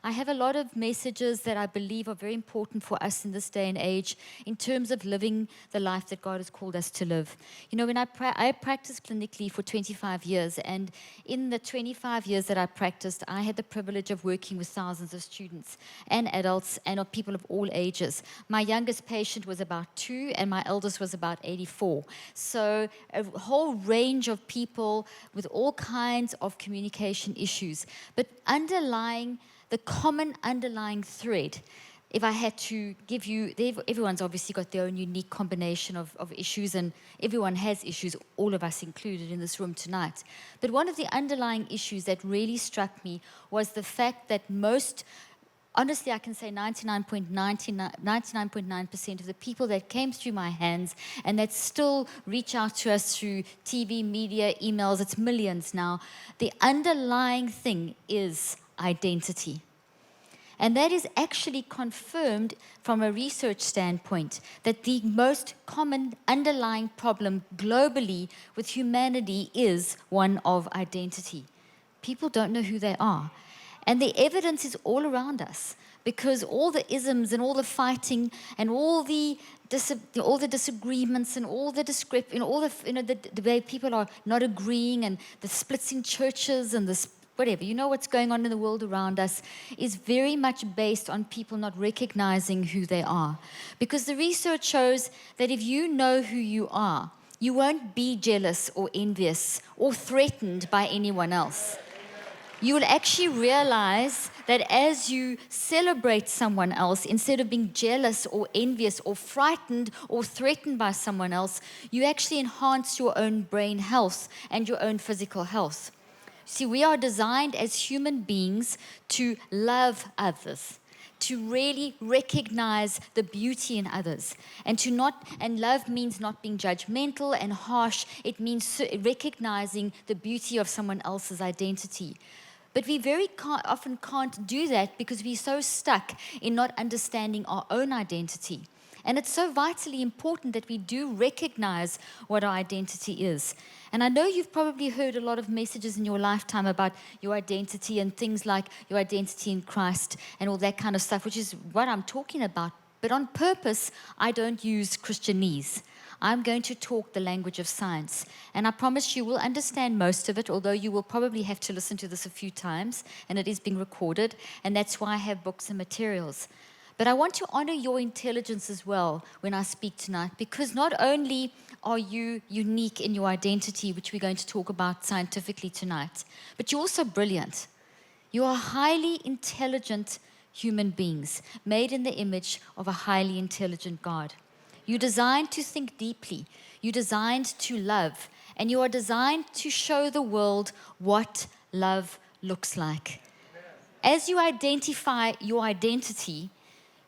I have a lot of messages that I believe are very important for us in this day and age in terms of living the life that God has called us to live. You know, when I practiced clinically for 25 years, and in the 25 years that I practiced, I had the privilege of working with thousands of students and adults and of people of all ages. My youngest patient was about 2, and my eldest was about 84. So a whole range of people with all kinds of communication issues. But the common underlying thread, if I had to give you, everyone's obviously got their own unique combination of issues, and everyone has issues, all of us included in this room tonight. But one of the underlying issues that really struck me was the fact that honestly, I can say 99.9% of the people that came through my hands and that still reach out to us through TV, media, emails, it's millions now, the underlying thing is identity. And that is actually confirmed from a research standpoint, that the most common underlying problem globally with humanity is one of identity. People don't know who they are. And the evidence is all around us, because all the isms and all the fighting and all the disagreements and all the the way people are not agreeing, and the splits in churches and whatever, what's going on in the world around us is very much based on people not recognizing who they are. Because the research shows that if you know who you are, you won't be jealous or envious or threatened by anyone else. You will actually realize that as you celebrate someone else, instead of being jealous or envious or frightened or threatened by someone else, you actually enhance your own brain health and your own physical health. See, we are designed as human beings to love others, to really recognize the beauty in others, and love means not being judgmental and harsh. It means recognizing the beauty of someone else's identity. But we very often can't do that because we're so stuck in not understanding our own identity. And it's so vitally important that we do recognize what our identity is. And I know you've probably heard a lot of messages in your lifetime about your identity and things like your identity in Christ and all that kind of stuff, which is what I'm talking about. But on purpose, I don't use Christianese. I'm going to talk the language of science. And I promise you will understand most of it, although you will probably have to listen to this a few times, and it is being recorded, and that's why I have books and materials. But I want to honor your intelligence as well when I speak tonight, because not only are you unique in your identity, which we're going to talk about scientifically tonight, but you're also brilliant. You are highly intelligent human beings, made in the image of a highly intelligent God. You're designed to think deeply. You're designed to love. And you are designed to show the world what love looks like. As you identify your identity,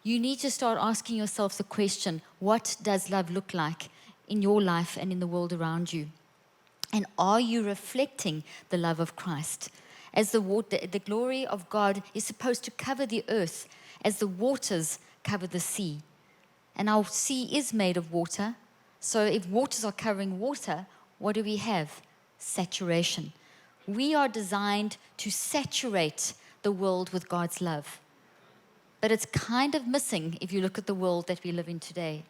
you need to start asking yourself the question, what does love look like in your life and in the world around you? And are you reflecting the love of Christ? As the glory of God is supposed to cover the earth as the waters cover the sea. And our sea is made of water. So if waters are covering water, what do we have? Saturation. We are designed to saturate the world with God's love. But it's kind of missing if you look at the world that we live in today.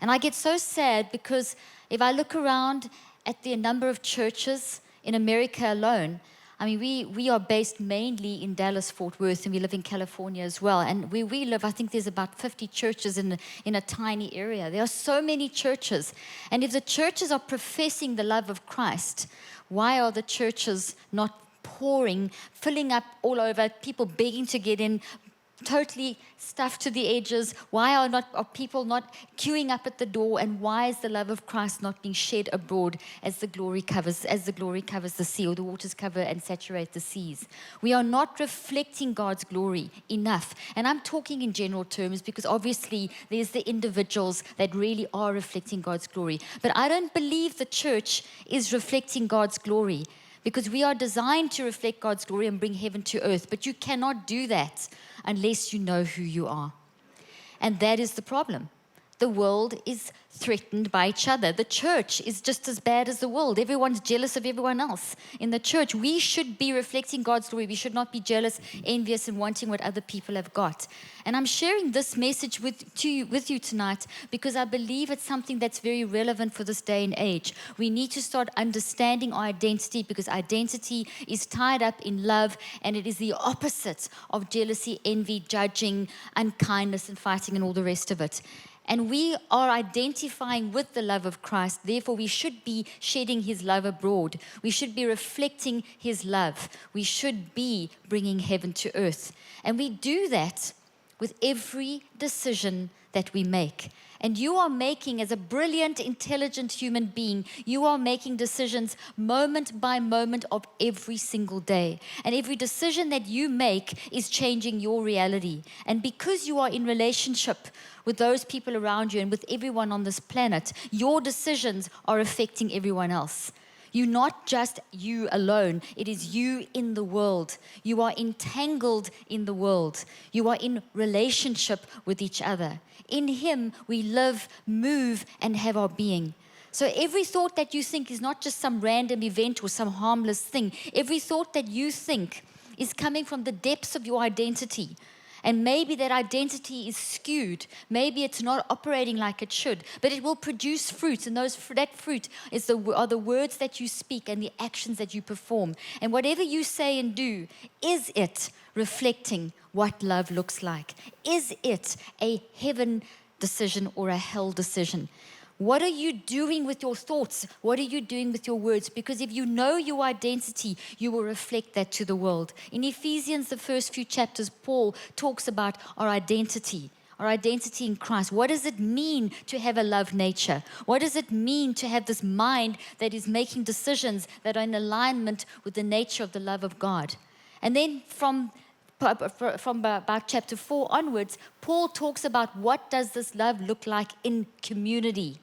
And I get so sad because if I look around at the number of churches in America alone, I mean, we are based mainly in Dallas, Fort Worth, and we live in California as well. And where we live, I think there's about 50 churches in a tiny area. There are so many churches. And if the churches are professing the love of Christ, why are the churches not pouring, filling up all over, people begging to get in, totally stuffed to the edges? Why are people not queuing up at the door? And why is the love of Christ not being shed abroad as the glory covers the sea, or the waters cover and saturate the seas? We are not reflecting God's glory enough. And I'm talking in general terms because obviously there's the individuals that really are reflecting God's glory. But I don't believe the church is reflecting God's glory, because we are designed to reflect God's glory and bring heaven to earth. But you cannot do that unless you know who you are. And that is the problem. the world is threatened by each other. The church is just as bad as the world. Everyone's jealous of everyone else. In the church, we should be reflecting God's glory. We should not be jealous, envious, and wanting what other people have got. And I'm sharing this message with you tonight because I believe it's something that's very relevant for this day and age. We need to start understanding our identity, because identity is tied up in love, and it is the opposite of jealousy, envy, judging, unkindness, and fighting, and all the rest of it. And we are identifying with the love of Christ. Therefore, we should be shedding his love abroad. We should be reflecting his love. We should be bringing heaven to earth. And we do that with every decision that we make. And you are making, as a brilliant, intelligent human being, you are making decisions moment by moment of every single day. And every decision that you make is changing your reality. And because you are in relationship with those people around you and with everyone on this planet, your decisions are affecting everyone else. You're not just you alone. It is you in the world. You are entangled in the world. You are in relationship with each other. In him, we live, move, and have our being. So every thought that you think is not just some random event or some harmless thing. Every thought that you think is coming from the depths of your identity. And maybe that identity is skewed. Maybe it's not operating like it should, but it will produce fruit. And that fruit are the words that you speak and the actions that you perform. And whatever you say and do, is it reflecting what love looks like? Is it a heaven decision or a hell decision? What are you doing with your thoughts? What are you doing with your words? Because if you know your identity, you will reflect that to the world. In Ephesians, the first few chapters, Paul talks about our identity in Christ. What does it mean to have a love nature? What does it mean to have this mind that is making decisions that are in alignment with the nature of the love of God? And then from about chapter 4 onwards, Paul talks about what does this love look like in community.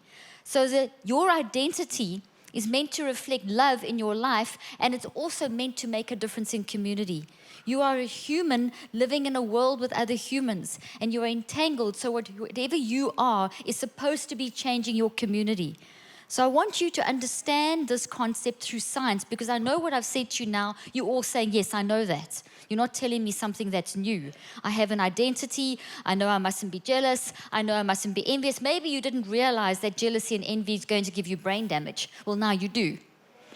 So that your identity is meant to reflect love in your life, and it's also meant to make a difference in community. You are a human living in a world with other humans, and you are entangled, so whatever you are is supposed to be changing your community. So I want you to understand this concept through science, because I know what I've said to you now, you're all saying, yes, I know that. You're not telling me something that's new. I have an identity. I know I mustn't be jealous. I know I mustn't be envious. Maybe you didn't realize that jealousy and envy is going to give you brain damage. Well, now you do.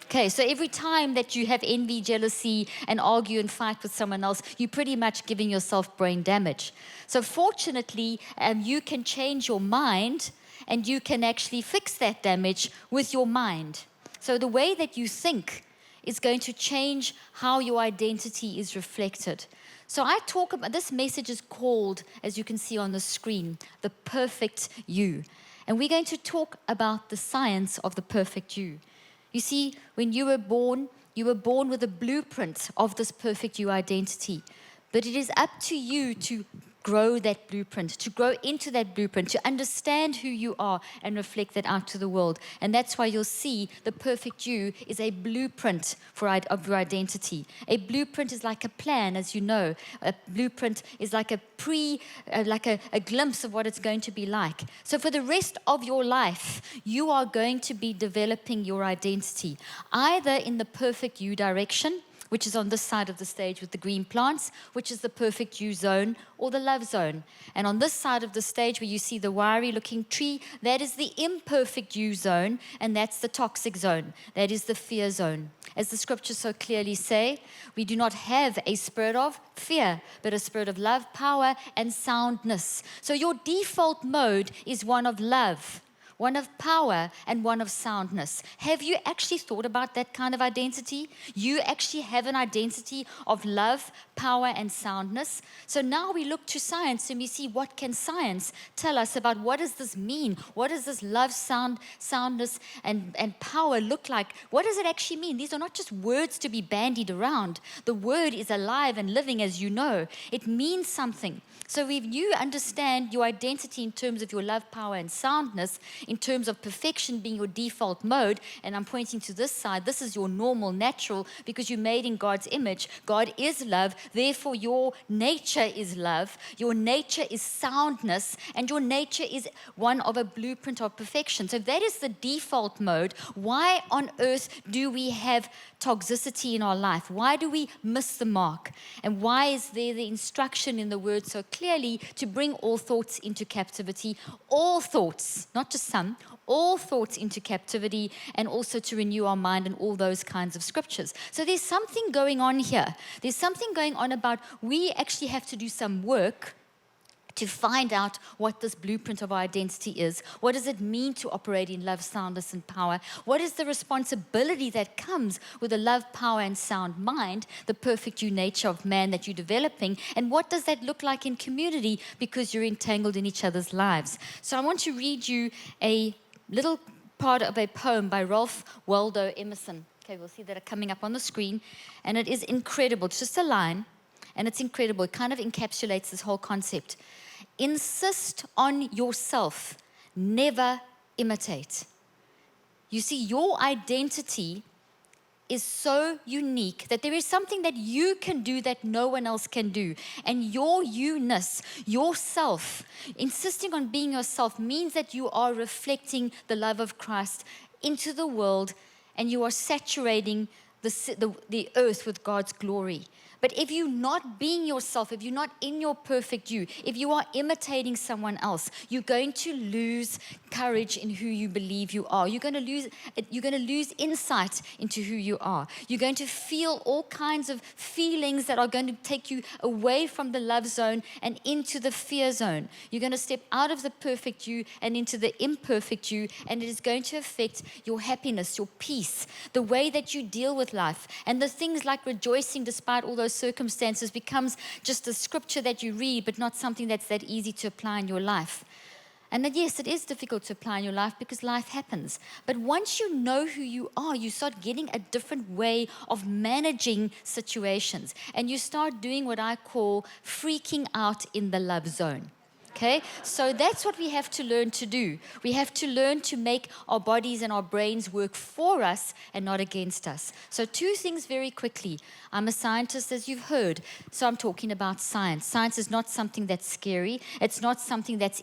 Okay, so every time that you have envy, jealousy, and argue and fight with someone else, you're pretty much giving yourself brain damage. So fortunately, you can change your mind, and you can actually fix that damage with your mind. So the way that you think is going to change how your identity is reflected. So I talk about, this message is called, as you can see on the screen, the perfect you. And we're going to talk about the science of the perfect you. You see, when you were born with a blueprint of this perfect you identity. But it is up to you to grow that blueprint, to grow into that blueprint, to understand who you are and reflect that out to the world. And that's why you'll see the perfect you is a blueprint of your identity. A blueprint is like a plan, as you know. A blueprint is like a glimpse of what it's going to be like. So for the rest of your life, you are going to be developing your identity, either in the perfect you direction, which is on this side of the stage with the green plants, which is the perfect you zone or the love zone. And on this side of the stage where you see the wiry looking tree, that is the imperfect you zone, and that's the toxic zone. That is the fear zone. As the scriptures so clearly say, we do not have a spirit of fear, but a spirit of love, power, and soundness. So your default mode is one of love, one of power, and one of soundness. Have you actually thought about that kind of identity? You actually have an identity of love, power, and soundness. So now we look to science and we see, what can science tell us about what does this mean? What does this love, soundness, and power look like? What does it actually mean? These are not just words to be bandied around. The word is alive and living, as you know. It means something. So if you understand your identity in terms of your love, power, and soundness, in terms of perfection being your default mode, and I'm pointing to this side, this is your normal, natural, because you're made in God's image. God is love, therefore your nature is love, your nature is soundness, and your nature is one of a blueprint of perfection. So that is the default mode. Why on earth do we have toxicity in our life? Why do we miss the mark? And why is there the instruction in the word so clearly to bring all thoughts into captivity? All thoughts, not just some, all thoughts into captivity, and also to renew our mind, and all those kinds of scriptures. So there's something going on here. There's something going on about we actually have to do some work to find out what this blueprint of our identity is. What does it mean to operate in love, soundness, and power? What is the responsibility that comes with a love, power, and sound mind, the perfect you nature of man that you're developing? And what does that look like in community, because you're entangled in each other's lives? So I want to read you a little part of a poem by Ralph Waldo Emerson. Okay, we'll see that coming up on the screen. And it is incredible. It's just a line, and it's incredible. It kind of encapsulates this whole concept. Insist on yourself, never imitate. You see, your identity is so unique that there is something that you can do that no one else can do. And your you-ness, yourself, insisting on being yourself means that you are reflecting the love of Christ into the world, and you are saturating the earth with God's glory. But if you're not being yourself, if you're not in your perfect you, if you are imitating someone else, you're going to lose courage in who you believe you are. You're going to lose insight into who you are. You're going to feel all kinds of feelings that are going to take you away from the love zone and into the fear zone. You're going to step out of the perfect you and into the imperfect you, and it is going to affect your happiness, your peace, the way that you deal with life. And the things like rejoicing despite all those circumstances becomes just a scripture that you read, but not something that's that easy to apply in your life. And that, yes, it is difficult to apply in your life because life happens. But once you know who you are, you start getting a different way of managing situations. And you start doing what I call freaking out in the love zone. Okay, so that's what we have to learn to do. We have to learn to make our bodies and our brains work for us and not against us. So 2 things very quickly. I'm a scientist, as you've heard, so I'm talking about science. Science is not something that's scary. It's not something that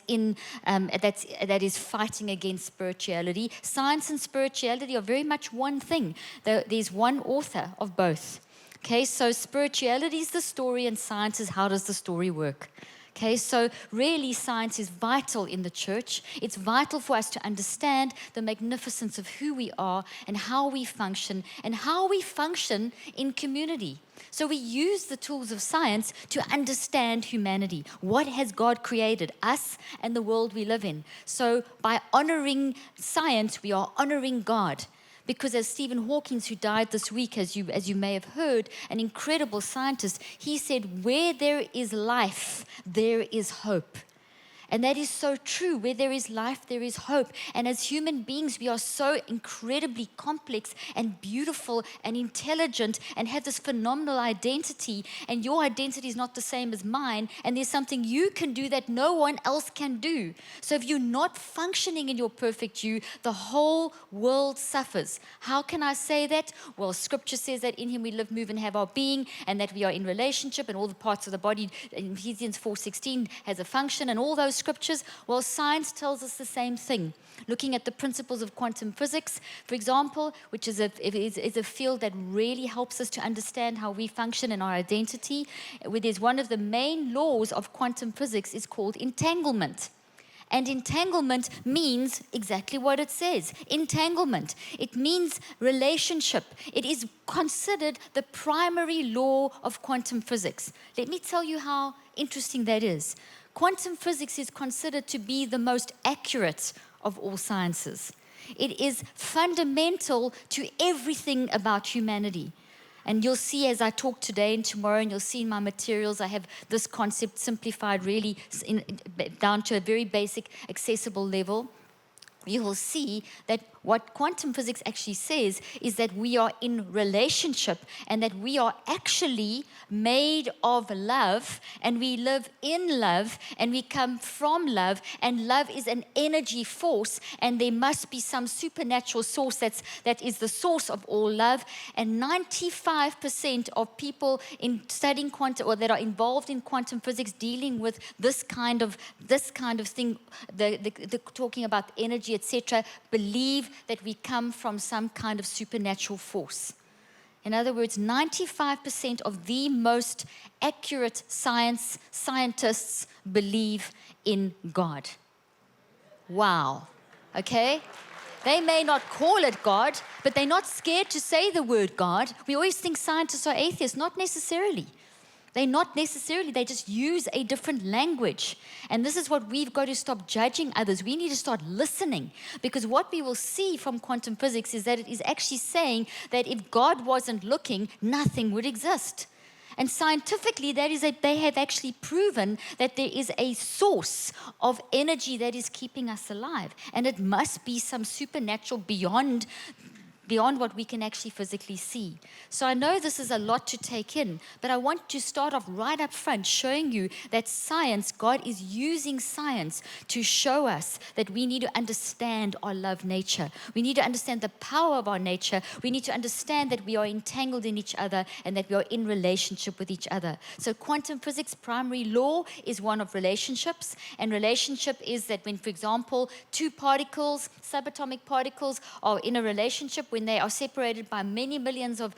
is fighting against spirituality. Science and spirituality are very much one thing. There's one author of both. Okay, so spirituality is the story, and science is how does the story work. Okay, so really science is vital in the church. It's vital for us to understand the magnificence of who we are and how we function in community. So we use the tools of science to understand humanity. What has God created? Us and the world we live in. So by honoring science, we are honoring God. Because as Stephen Hawking, who died this week, as you may have heard, an incredible scientist, he said, where there is life, there is hope. And that is so true. Where there is life, there is hope. And as human beings, we are so incredibly complex and beautiful and intelligent and have this phenomenal identity. And your identity is not the same as mine. And there's something you can do that no one else can do. So if you're not functioning in your perfect you, the whole world suffers. How can I say that? Well, Scripture says that in Him we live, move, and have our being, and that we are in relationship, and all the parts of the body, in Ephesians 4:16, has a function, and all those scriptures. Well, science tells us the same thing. Looking at the principles of quantum physics, for example, which is a field that really helps us to understand how we function in our identity, where there's one of the main laws of quantum physics is called entanglement. And entanglement means exactly what it says. Entanglement. It means relationship. It is considered the primary law of quantum physics. Let me tell you how interesting that is. Quantum physics is considered to be the most accurate of all sciences. It is fundamental to everything about humanity. And you'll see as I talk today and tomorrow, and you'll see in my materials, I have this concept simplified really down to a very basic, accessible level. You will see that what quantum physics actually says is that we are in relationship and that we are actually made of love, and we live in love, and we come from love, and love is an energy force, and there must be some supernatural source that is the source of all love. And 95% of people in studying quantum, or that are involved in quantum physics, dealing with this kind of thing, the talking about energy, etc., believe that we come from some kind of supernatural force. In other words, 95% of the most accurate scientists believe in God. Wow. Okay? They may not call it God, but they're not scared to say the word God. We always think scientists are atheists. Not necessarily. They're not necessarily. They just use a different language. And this is what we've got to stop judging others. We need to start listening. Because what we will see from quantum physics is that it is actually saying that if God wasn't looking, nothing would exist. And scientifically, they have actually proven that there is a source of energy that is keeping us alive. And it must be some supernatural beyond what we can actually physically see. So I know this is a lot to take in, but I want to start off right up front showing you that science, God is using science to show us that we need to understand our love nature. We need to understand the power of our nature. We need to understand that we are entangled in each other and that we are in relationship with each other. So quantum physics' primary law is one of relationships, and relationship is that when, for example, two particles, subatomic particles, are in a relationship, when they are separated by many millions of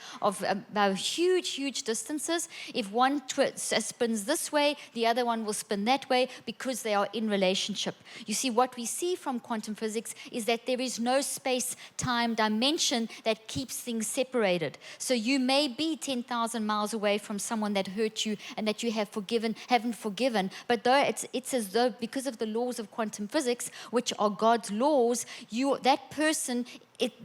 huge distances, if one spins this way, the other one will spin that way because they are in relationship. You see, what we see from quantum physics is that there is no space-time dimension that keeps things separated. So you may be 10,000 miles away from someone that hurt you and that you haven't forgiven, but though it's as though because of the laws of quantum physics, which are God's laws, that person,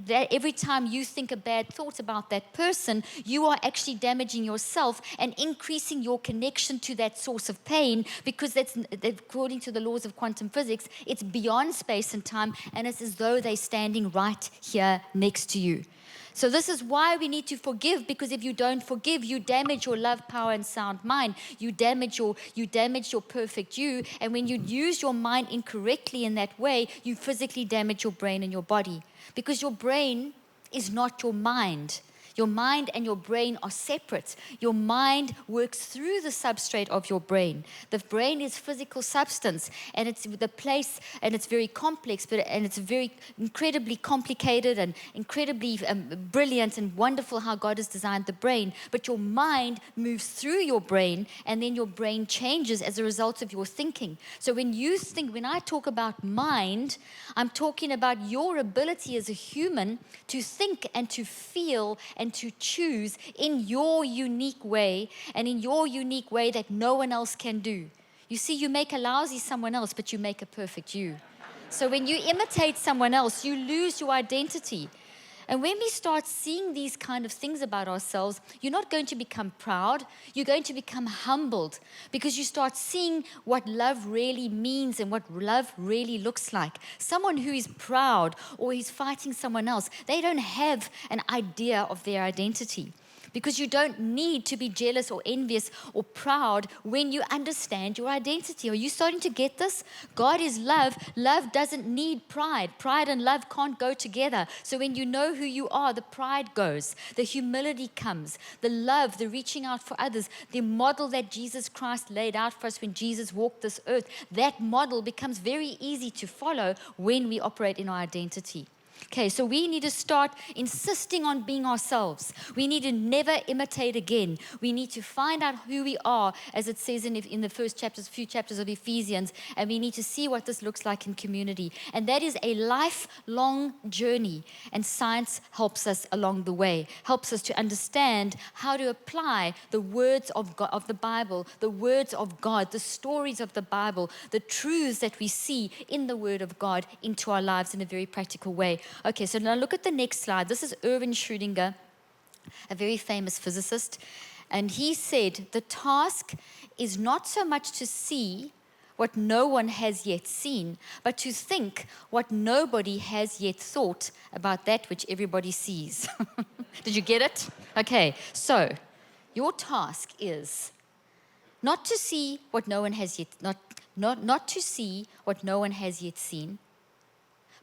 that every time you think a bad thought about that person, you are actually damaging yourself and increasing your connection to that source of pain, because that's, according to the laws of quantum physics, it's beyond space and time, and it's as though they're standing right here next to you. So this is why we need to forgive, because if you don't forgive, you damage your love, power, and sound mind. You damage your perfect you. And when you use your mind incorrectly in that way, you physically damage your brain and your body. Because your brain is not your mind. Your mind and your brain are separate. Your mind works through the substrate of your brain. The brain is physical substance, and it's the place, and it's very complex, and it's very incredibly complicated and incredibly brilliant and wonderful how God has designed the brain. But your mind moves through your brain, and then your brain changes as a result of your thinking. So when I talk about mind, I'm talking about your ability as a human to think and to feel and to choose in your unique way, and in your unique way that no one else can do. You see, you make a lousy someone else, but you make a perfect you. So when you imitate someone else, you lose your identity. And when we start seeing these kind of things about ourselves, you're not going to become proud. You're going to become humbled, because you start seeing what love really means and what love really looks like. Someone who is proud or is fighting someone else, they don't have an idea of their identity. Because you don't need to be jealous or envious or proud when you understand your identity. Are you starting to get this? God is love. Love doesn't need pride. Pride and love can't go together. So when you know who you are, the pride goes. The humility comes. The love, the reaching out for others. The model that Jesus Christ laid out for us when Jesus walked this earth, that model becomes very easy to follow when we operate in our identity. Okay, so we need to start insisting on being ourselves. We need to never imitate again. We need to find out who we are, as it says in the first few chapters of Ephesians, and we need to see what this looks like in community. And that is a lifelong journey, and science helps us along the way, helps us to understand how to apply the words of God, of the Bible, the words of God, the stories of the Bible, the truths that we see in the Word of God into our lives in a very practical way. Okay, so now look at the next slide. This is Erwin Schrödinger, a very famous physicist. And he said, the task is not so much to see what no one has yet seen, but to think what nobody has yet thought about that which everybody sees. Did you get it? Okay, so your task is not to see what no one has yet, not to see what no one has yet seen,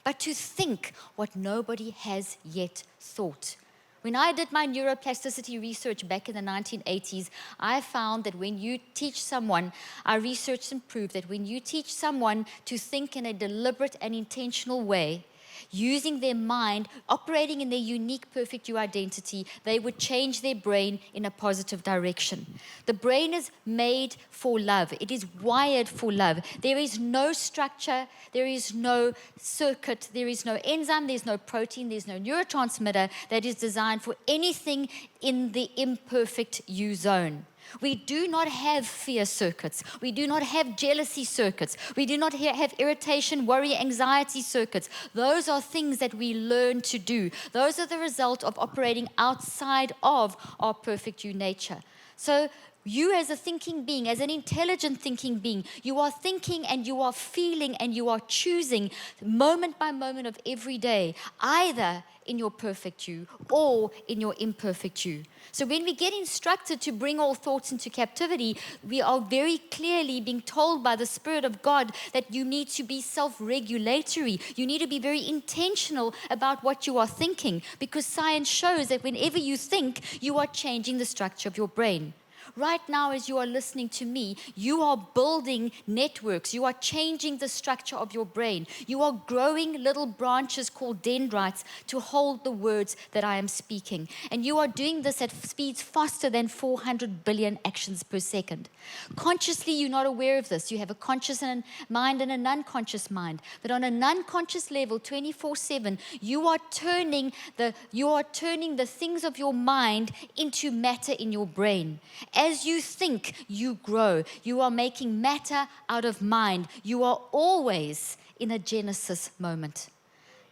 but to think what nobody has yet thought. When I did my neuroplasticity research back in the 1980s, I found that when you teach someone, I researched and proved that when you teach someone to think in a deliberate and intentional way, using their mind, operating in their unique, perfect you identity, they would change their brain in a positive direction. The brain is made for love. It is wired for love. There is no structure, there is no circuit, there is no enzyme, there's no protein, there's no neurotransmitter that is designed for anything in the imperfect you zone. We do not have fear circuits. We do not have jealousy circuits. We do not have irritation, worry, anxiety circuits. Those are things that we learn to do. Those are the result of operating outside of our perfect you nature. So you as a thinking being, as an intelligent thinking being, you are thinking and you are feeling and you are choosing moment by moment of every day, either in your perfect you or in your imperfect you. So when we get instructed to bring all thoughts into captivity, we are very clearly being told by the Spirit of God that you need to be self-regulatory. You need to be very intentional about what you are thinking, because science shows that whenever you think, you are changing the structure of your brain. Right now, as you are listening to me, you are building networks. You are changing the structure of your brain. You are growing little branches called dendrites to hold the words that I am speaking. And you are doing this at speeds faster than 400 billion actions per second. Consciously, you're not aware of this. You have a conscious mind and an unconscious mind. But on an unconscious level, 24/7, you are turning the things of your mind into matter in your brain. As you think, you grow. You are making matter out of mind. You are always in a Genesis moment.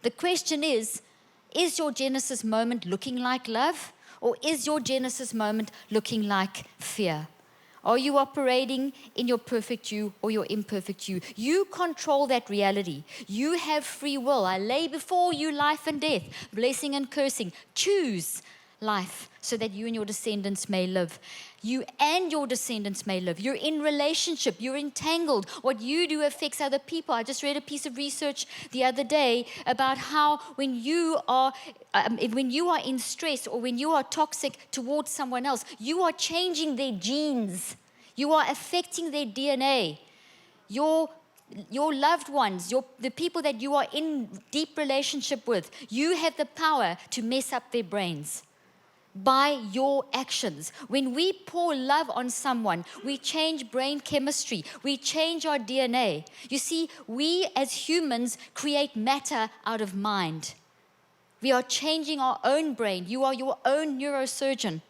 The question is your Genesis moment looking like love, or is your Genesis moment looking like fear? Are you operating in your perfect you or your imperfect you? You control that reality. You have free will. I lay before you life and death, blessing and cursing. Choose life so that you and your descendants may live. You and your descendants may live. You're in relationship. You're entangled. What you do affects other people. I just read a piece of research the other day about how when you are in stress or when you are toxic towards someone else, you are changing their genes. You are affecting their DNA. Your loved ones, the people that you are in deep relationship with, you have the power to mess up their brains by your actions. When we pour love on someone, we change brain chemistry, we change our DNA. You see, we as humans create matter out of mind. We are changing our own brain. You are your own neurosurgeon.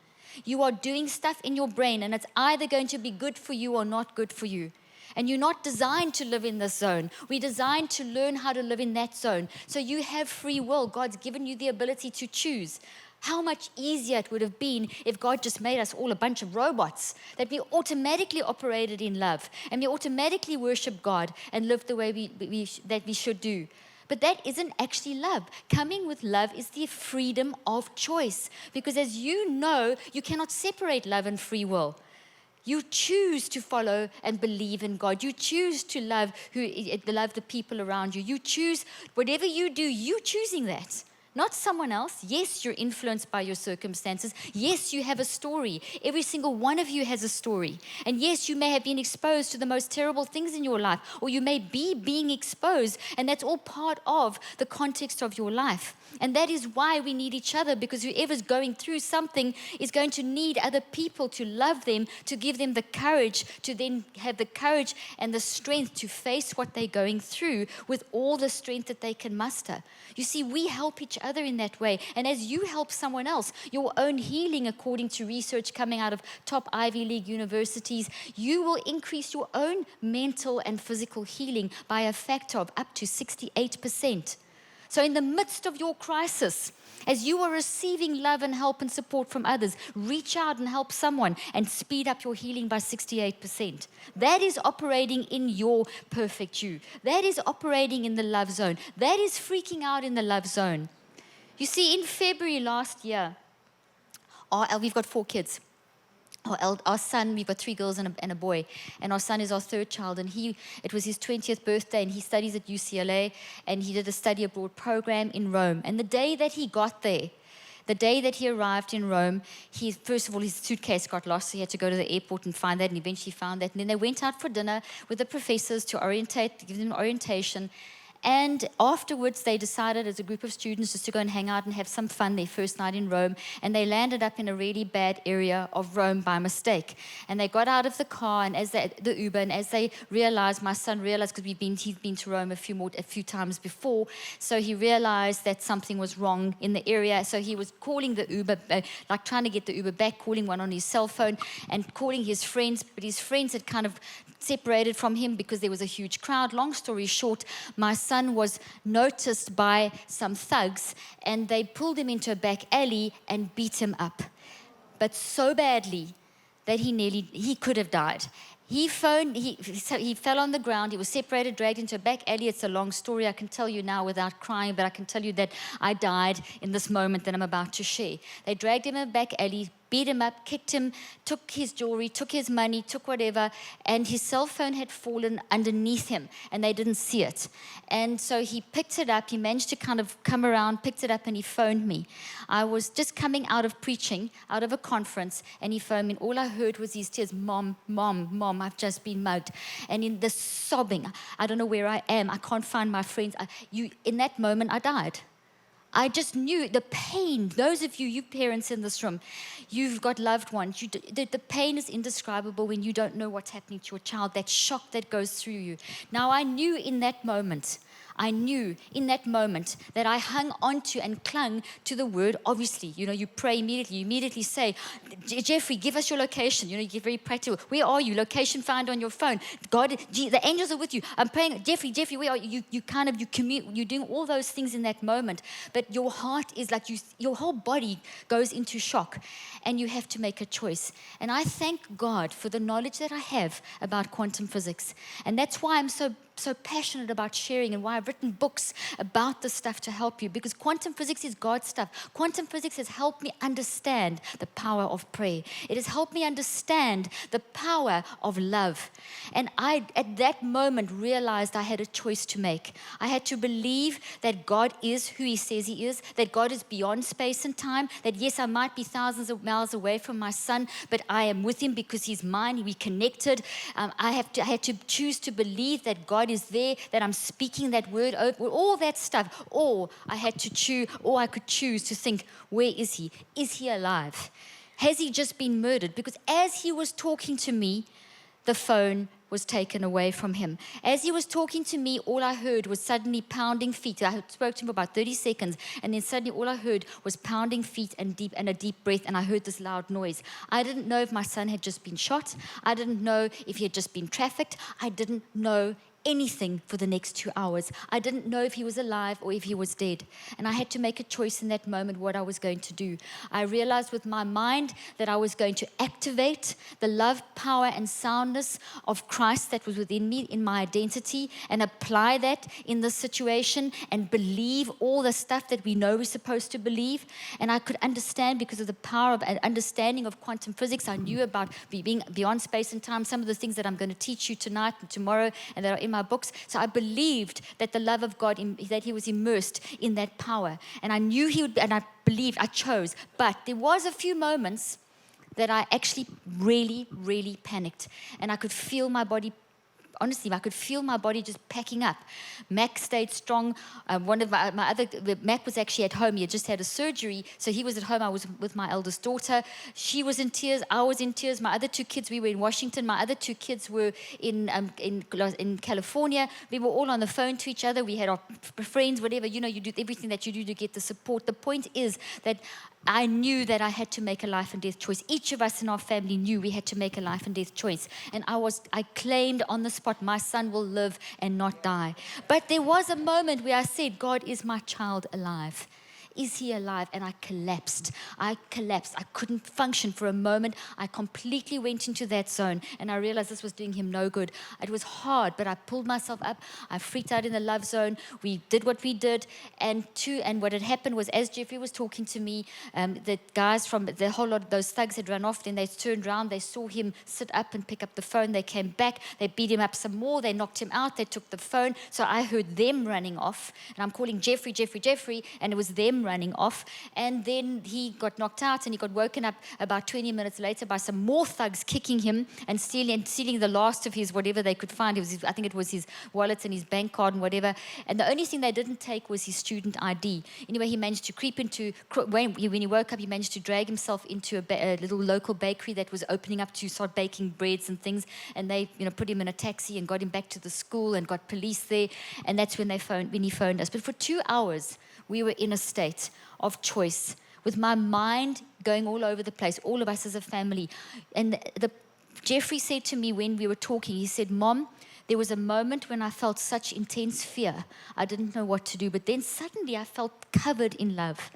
You are doing stuff in your brain, and it's either going to be good for you or not good for you. And you're not designed to live in this zone. We're designed to learn how to live in that zone. So you have free will. God's given you the ability to choose. How much easier it would have been if God just made us all a bunch of robots, that we automatically operated in love and we automatically worship God and live the way that we should do. But that isn't actually love. Coming with love is the freedom of choice, because as you know, you cannot separate love and free will. You choose to follow and believe in God. You choose to love the people around you. You choose whatever you do, you choosing that. Not someone else. Yes, you're influenced by your circumstances. Yes, you have a story. Every single one of you has a story. And yes, you may have been exposed to the most terrible things in your life, or you may be being exposed, and that's all part of the context of your life. And that is why we need each other, because whoever's going through something is going to need other people to love them, to give them the courage, to then have the courage and the strength to face what they're going through with all the strength that they can muster. You see, we help each other in that way. And as you help someone else, your own healing, according to research coming out of top Ivy League universities, you will increase your own mental and physical healing by a factor of up to 68%. So in the midst of your crisis, as you are receiving love and help and support from others, reach out and help someone and speed up your healing by 68%. That is operating in your perfect you. That is operating in the love zone. That is freaking out in the love zone. You see, in February last year, we've got 4 kids. Our son, we've got 3 girls and a boy, and our son is our 3rd child, and it was his 20th birthday, and he studies at UCLA, and he did a study abroad program in Rome. And the day that he got there, the day that he arrived in Rome, first of all, his suitcase got lost, so he had to go to the airport and find that, and eventually found that. And then they went out for dinner with the professors to give them orientation. And afterwards, they decided as a group of students just to go and hang out and have some fun their first night in Rome. And they landed up in a really bad area of Rome by mistake. And they got out of the car and the Uber, and as they realized, my son realized, because he's been to Rome a few times before, so he realized that something was wrong in the area. So he was calling the Uber, like trying to get the Uber back, calling one on his cell phone and calling his friends. But his friends had kind of separated from him because there was a huge crowd. Long story short, my son was noticed by some thugs, and they pulled him into a back alley and beat him up, but so badly that he could have died. He fell on the ground, he was separated, dragged into a back alley. It's a long story, I can tell you now without crying, but I can tell you that I died in this moment that I'm about to share. They dragged him in a back alley, beat him up, kicked him, took his jewelry, took his money, took whatever, and his cell phone had fallen underneath him, and they didn't see it. And so he picked it up, he managed to kind of come around, picked it up, and he phoned me. I was just coming out of preaching, out of a conference, and he phoned me, and all I heard was these tears, Mom, Mom, Mom, I've just been mugged. And in the sobbing, I don't know where I am, I can't find my friends. In that moment, I died. I just knew the pain. Those of you parents in this room, you've got loved ones. The pain is indescribable when you don't know what's happening to your child, that shock that goes through you. Now, I knew in that moment that I hung onto and clung to the word. Obviously, you pray immediately. You immediately say, Jeffrey, give us your location. You get very practical. Where are you? Location found on your phone. God, the angels are with you. I'm praying, Jeffrey, where are you? You commute. You're doing all those things in that moment. But your heart is like your whole body goes into shock, and you have to make a choice. And I thank God for the knowledge that I have about quantum physics. And that's why I'm so passionate about sharing, and why I've written books about this stuff to help you, because quantum physics is God's stuff. Quantum physics has helped me understand the power of prayer. It has helped me understand the power of love. And I, at that moment, realized I had a choice to make. I had to believe that God is who He says He is, that God is beyond space and time, that yes, I might be thousands of miles away from my son, but I am with him because he's mine. We connected. I had to choose to believe that God is there, that I'm speaking that word over, all that stuff. Or I could choose to think, where is he? Is he alive? Has he just been murdered? Because as he was talking to me, the phone was taken away from him. As he was talking to me, all I heard was suddenly pounding feet. I spoke to him for about 30 seconds, and then suddenly all I heard was pounding feet and a deep breath, and I heard this loud noise. I didn't know if my son had just been shot. I didn't know if he had just been trafficked. I didn't know anything for the next 2 hours. I didn't know if he was alive or if he was dead. And I had to make a choice in that moment what I was going to do. I realized with my mind that I was going to activate the love, power, and soundness of Christ that was within me, in my identity, and apply that in this situation and believe all the stuff that we know we're supposed to believe. And I could understand, because of the power of understanding of quantum physics, I knew about being beyond space and time, some of the things that I'm going to teach you tonight and tomorrow, and that are in my books. So I believed that the love of God, that He was immersed in that power. And I knew He would, and I believed, I chose. But there was a few moments that I actually really, really panicked. And I could feel my body, honestly, I could feel my body just packing up. Mac stayed strong. One of Mac was actually at home. He had just had a surgery, so he was at home. I was with my eldest daughter. She was in tears. I was in tears. My other 2 kids, we were in Washington. My other 2 kids were in California. We were all on the phone to each other. We had our friends, whatever. You do everything that you do to get the support. The point is that I knew that I had to make a life and death choice. Each of us in our family knew we had to make a life and death choice. And I claimed on the spot, my son will live and not die. But there was a moment where I said, God, is my child alive? Is he alive? And I collapsed. I couldn't function for a moment. I completely went into that zone, and I realized this was doing him no good. It was hard, but I pulled myself up. I freaked out in the love zone. We did what we did, and what had happened was, as Jeffrey was talking to me, the guys from the whole lot of those thugs had run off. Then they turned around. They saw him sit up and pick up the phone. They came back. They beat him up some more. They knocked him out. They took the phone. So I heard them running off, and I'm calling Jeffrey, and it was them running off. And then he got knocked out, and he got woken up about 20 minutes later by some more thugs kicking him and stealing the last of his whatever they could find. I think it was his wallet and his bank card and whatever. And the only thing they didn't take was his student ID. Anyway, he managed to creep into, when he woke up, he managed to drag himself into a little local bakery that was opening up to start baking breads and things. And they put him in a taxi and got him back to the school and got police there. And that's when he phoned us. But for 2 hours, we were in a state of choice, with my mind going all over the place, all of us as a family. And Jeffrey said to me when we were talking, he said, Mom, there was a moment when I felt such intense fear. I didn't know what to do, but then suddenly I felt covered in love.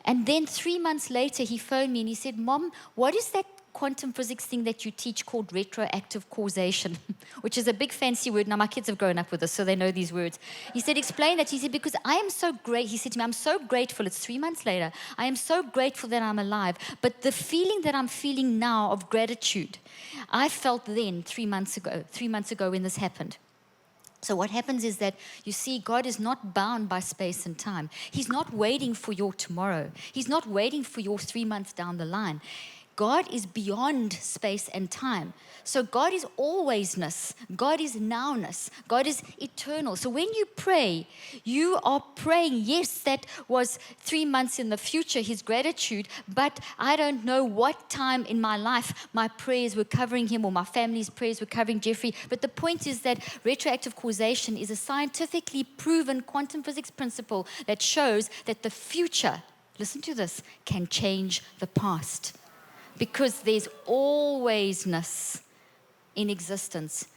And then 3 months later, he phoned me and he said, Mom, what is that quantum physics thing that you teach called retroactive causation, which is a big fancy word. Now, my kids have grown up with this, so they know these words. He said, explain that. He said, because I am so great. He said to me, I'm so grateful. It's 3 months later. I am so grateful that I'm alive. But the feeling that I'm feeling now of gratitude, I felt then 3 months ago when this happened. So what happens is that, you see, God is not bound by space and time. He's not waiting for your tomorrow. He's not waiting for your 3 months down the line. God is beyond space and time. So God is alwaysness. God is nowness. God is eternal. So when you pray, you are praying, yes, that was 3 months in the future, his gratitude, but I don't know what time in my life my prayers were covering him or my family's prayers were covering Jeffrey. But the point is that retroactive causation is a scientifically proven quantum physics principle that shows that the future, listen to this, can change the past. Because there's alwaysness in existence.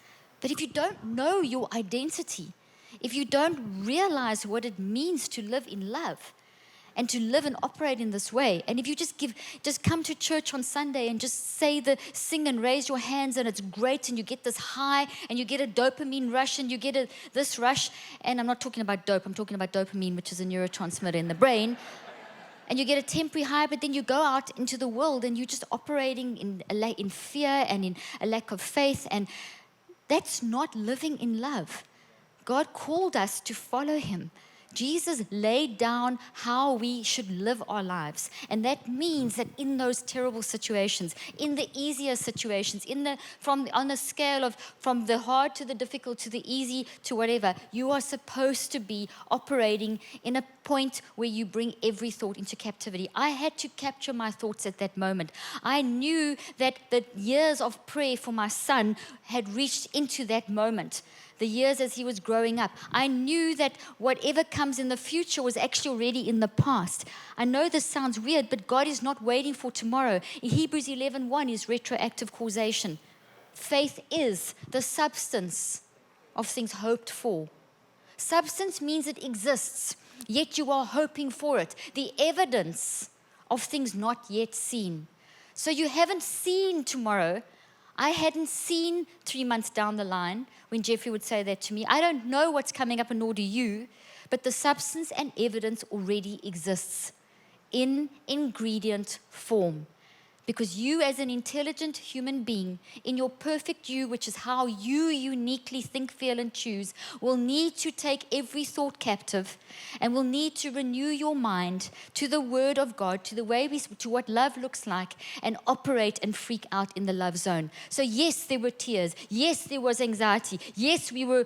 But if you don't know your identity, if you don't realize what it means to live in love and to live and operate in this way, and if you just come to church on Sunday and just sing and raise your hands and it's great and you get this high and you get a dopamine rush and you get this rush, and I'm not talking about dope, I'm talking about dopamine, which is a neurotransmitter in the brain. And you get a temporary high, but then you go out into the world and you're just operating in fear and in a lack of faith. And that's not living in love. God called us to follow him. Jesus laid down how we should live our lives. And that means that in those terrible situations, in the easier situations, on a scale of from the hard to the difficult to the easy to whatever, you are supposed to be operating in a point where you bring every thought into captivity. I had to capture my thoughts at that moment. I knew that the years of prayer for my son had reached into that moment. The years as he was growing up. I knew that whatever comes in the future was actually already in the past. I know this sounds weird, but God is not waiting for tomorrow. In Hebrews 11:1 is retroactive causation. Faith is the substance of things hoped for. Substance means it exists, yet you are hoping for it. The evidence of things not yet seen. So you haven't seen tomorrow. I hadn't seen 3 months down the line when Jeffrey would say that to me. I don't know what's coming up, and nor do you, but the substance and evidence already exists in ingredient form. Because you, as an intelligent human being, in your perfect you, which is how you uniquely think, feel, and choose, will need to take every thought captive and will need to renew your mind to the Word of God, to what love looks like, and operate and freak out in the love zone. So yes, there were tears. Yes, there was anxiety. Yes, we were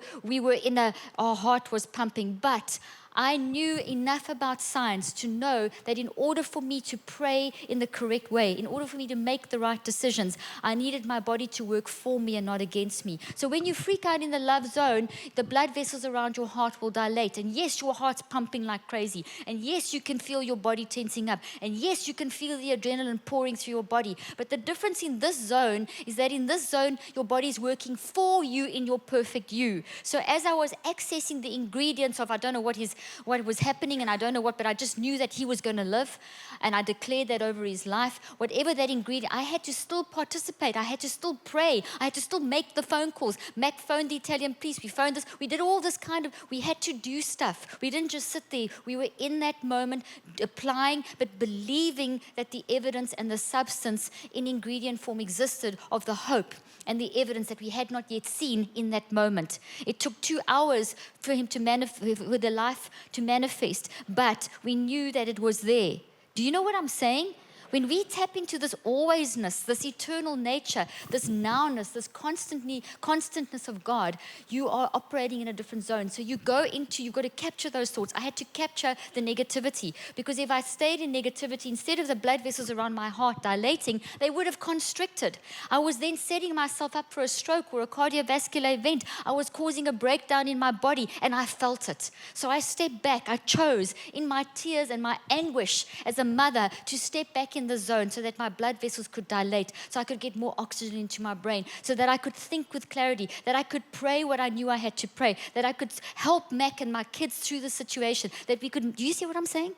our heart was pumping, but I knew enough about science to know that in order for me to pray in the correct way, in order for me to make the right decisions, I needed my body to work for me and not against me. So when you freak out in the love zone, the blood vessels around your heart will dilate. And yes, your heart's pumping like crazy. And yes, you can feel your body tensing up. And yes, you can feel the adrenaline pouring through your body. But the difference in this zone is that in this zone, your body's working for you in your perfect you. So as I was accessing the ingredients of, I don't know what was happening and I don't know what, but I just knew that he was going to live, and I declared that over his life. Whatever that ingredient, I had to still participate. I had to still pray. I had to still make the phone calls. Mac phoned the Italian police. We phoned this. We did all this we had to do stuff. We didn't just sit there. We were in that moment applying, but believing that the evidence and the substance in ingredient form existed of the hope and the evidence that we had not yet seen in that moment. It took 2 hours for him to with the life to manifest, but we knew that it was there. Do you know what I'm saying? When we tap into this alwaysness, this eternal nature, this nowness, this constantness of God, you are operating in a different zone. So you've got to capture those thoughts. I had to capture the negativity, because if I stayed in negativity, instead of the blood vessels around my heart dilating, they would have constricted. I was then setting myself up for a stroke or a cardiovascular event. I was causing a breakdown in my body, and I felt it. So I stepped back. I chose in my tears and my anguish as a mother to step back in the zone so that my blood vessels could dilate, so I could get more oxygen into my brain, so that I could think with clarity, that I could pray what I knew I had to pray, that I could help Mac and my kids through the situation, that we could, do you see what I'm saying?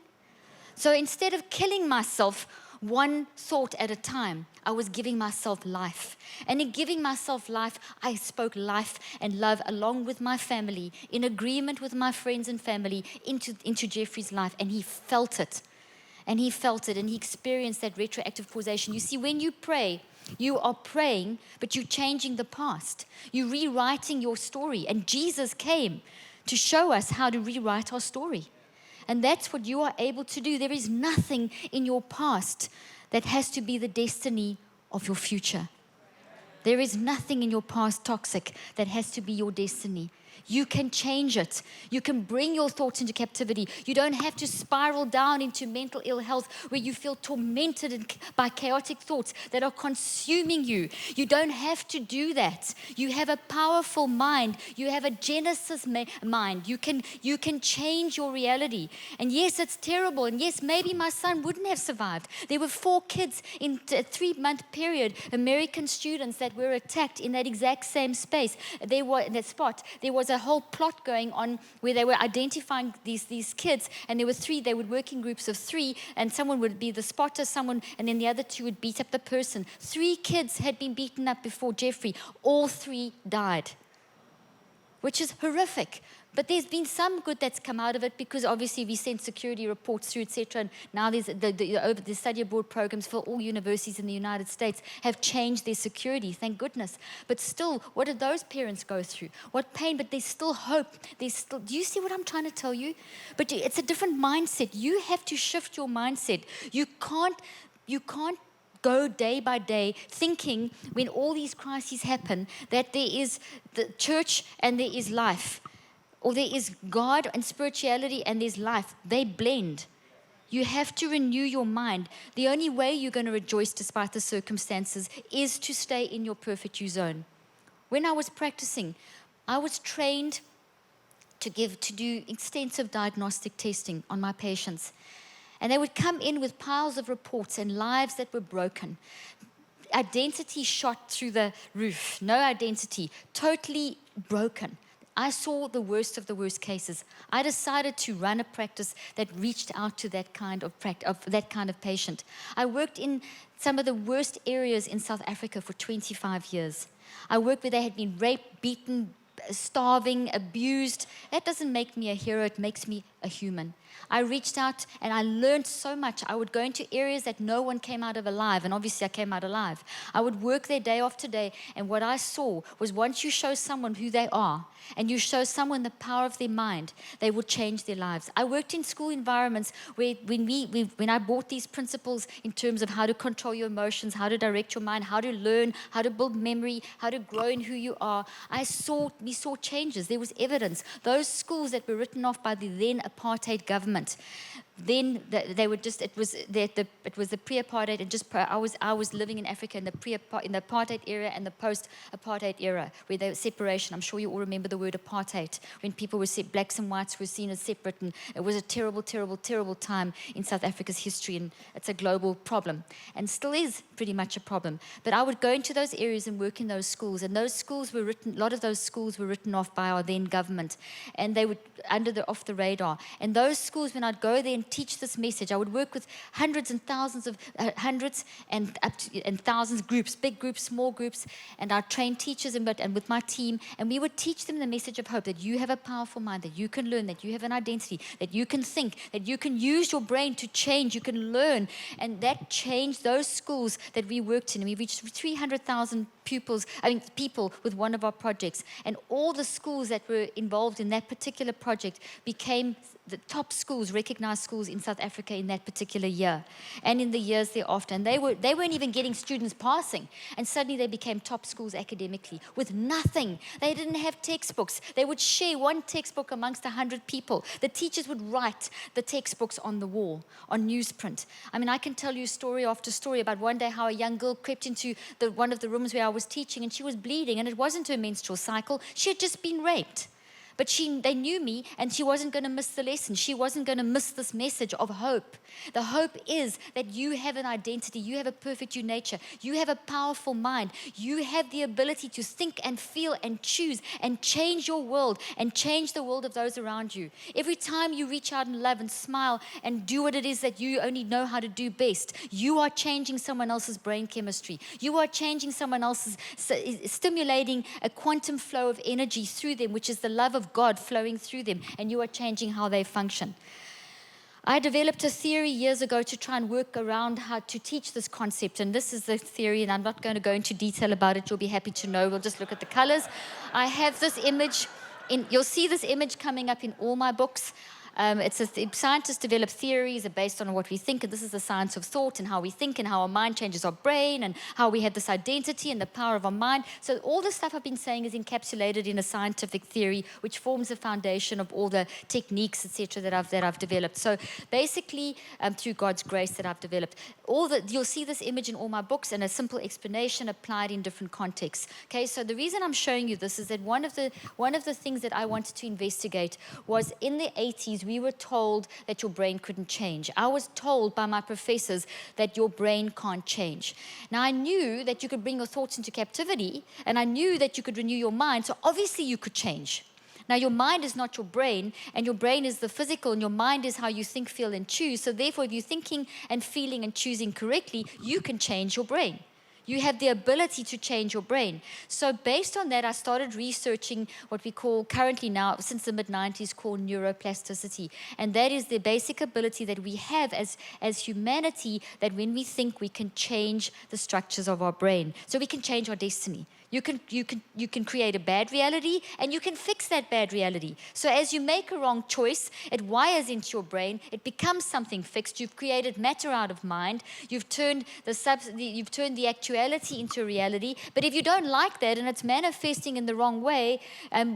So instead of killing myself one thought at a time, I was giving myself life. And in giving myself life, I spoke life and love along with my family, in agreement with my friends and family, into Jeffrey's life, and he felt it. And he felt it, and he experienced that retroactive causation. You see, when you pray, you are praying, but you're changing the past. You're rewriting your story. And Jesus came to show us how to rewrite our story. And that's what you are able to do. There is nothing in your past that has to be the destiny of your future. There is nothing in your past toxic that has to be your destiny. You can change it. You can bring your thoughts into captivity. You don't have to spiral down into mental ill health where you feel tormented by chaotic thoughts that are consuming you. You don't have to do that. You have a powerful mind. You have a Genesis mind. You can change your reality. And yes, it's terrible. And yes, maybe my son wouldn't have survived. There were 4 kids in a 3-month period, American students that were attacked in that exact same space. They were in that spot. There was a whole plot going on where they were identifying these kids, and there were 3. They would work in groups of 3, and someone would be the spotter, and then the other 2 would beat up the person. 3 kids had been beaten up before Jeffrey. All 3 died, which is horrific. But there's been some good that's come out of it, because obviously we sent security reports through, etc. And now there's the study abroad programs for all universities in the United States have changed their security, thank goodness. But still, what did those parents go through? What pain, but there's still hope. Do you see what I'm trying to tell you? But it's a different mindset. You have to shift your mindset. You can't go day by day thinking, when all these crises happen, that there is the church and there is life. Or there is God and spirituality and there's life. They blend. You have to renew your mind. The only way you're going to rejoice despite the circumstances is to stay in your perfect you zone. When I was practicing, I was trained to do extensive diagnostic testing on my patients. And they would come in with piles of reports and lives that were broken. Identity shot through the roof. No identity. Totally broken. I saw the worst of the worst cases. I decided to run a practice that reached out to that kind of patient. I worked in some of the worst areas in South Africa for 25 years. I worked where they had been raped, beaten, starving, abused. That doesn't make me a hero, it makes me a human. I reached out and I learned so much. I would go into areas that no one came out of alive, and obviously I came out alive. I would work there day after day, and what I saw was once you show someone who they are and you show someone the power of their mind, they will change their lives. I worked in school environments where when I brought these principles in terms of how to control your emotions, how to direct your mind, how to learn, how to build memory, how to grow in who you are, we saw changes. There was evidence. Those schools that were written off by the then apartheid government. Then they were just, it was the pre-apartheid, and just I was living in Africa in the apartheid era and the post-apartheid era, where there was separation. I'm sure you all remember the word apartheid, when people were blacks and whites were seen as separate, and it was a terrible, terrible, terrible time in South Africa's history, and it's a global problem, and still is pretty much a problem. But I would go into those areas and work in those schools, and those schools were written, a lot of those schools were written off by our then government, and they were off the radar. And those schools, when I'd go there and teach this message, I would work with hundreds and thousands of and thousands groups, big groups, small groups, and I'd train teachers and with my team, and we would teach them the message of hope, that you have a powerful mind, that you can learn, that you have an identity, that you can think, that you can use your brain to change, you can learn. And that changed those schools that we worked in. And we reached 300,000 people with one of our projects, and all the schools that were involved in that particular project became the top schools, recognized schools in South Africa in that particular year and in the years thereafter. And they weren't even getting students passing, and suddenly they became top schools academically with nothing. They didn't have textbooks. They would share one textbook amongst 100 people. The teachers would write the textbooks on the wall, on newsprint. I mean, I can tell you story after story about one day how a young girl crept into one of the rooms where I was teaching, and she was bleeding, and it wasn't her menstrual cycle. She had just been raped. But they knew me, and she wasn't going to miss the lesson. She wasn't going to miss this message of hope. The hope is that you have an identity. You have a perfect you nature. You have a powerful mind. You have the ability to think and feel and choose and change your world and change the world of those around you. Every time you reach out and love and smile and do what it is that you only know how to do best, you are changing someone else's brain chemistry. You are changing someone else's, stimulating a quantum flow of energy through them, which is the love of God flowing through them, and you are changing how they function. I developed a theory years ago to try and work around how to teach this concept, and this is the theory, and I'm not going to go into detail about it. You'll be happy to know. We'll just look at the colors. I have this image. You'll see this image coming up in all my books. Scientists develop theories based on what we think, and this is the science of thought and how we think and how our mind changes our brain and how we have this identity and the power of our mind. So all the stuff I've been saying is encapsulated in a scientific theory, which forms the foundation of all the techniques, etc., that I've developed. So basically, through God's grace that I've developed, you'll see this image in all my books and a simple explanation applied in different contexts. Okay, so the reason I'm showing you this is that one of the things that I wanted to investigate was in the 80s. We were told that your brain couldn't change. I was told by my professors that your brain can't change. Now, I knew that you could bring your thoughts into captivity, and I knew that you could renew your mind, so obviously you could change. Now, your mind is not your brain, and your brain is the physical, and your mind is how you think, feel, and choose. So therefore, if you're thinking and feeling and choosing correctly, you can change your brain. You have the ability to change your brain. So based on that, I started researching what we call currently now, since the mid-90s, called neuroplasticity. And that is the basic ability that we have as humanity, that when we think, we can change the structures of our brain. So we can change our destiny. You can create a bad reality, and you can fix that bad reality. So as you make a wrong choice, it wires into your brain. It becomes something fixed. You've created matter out of mind. You've turned the actuality into reality. But if you don't like that, and it's manifesting in the wrong way,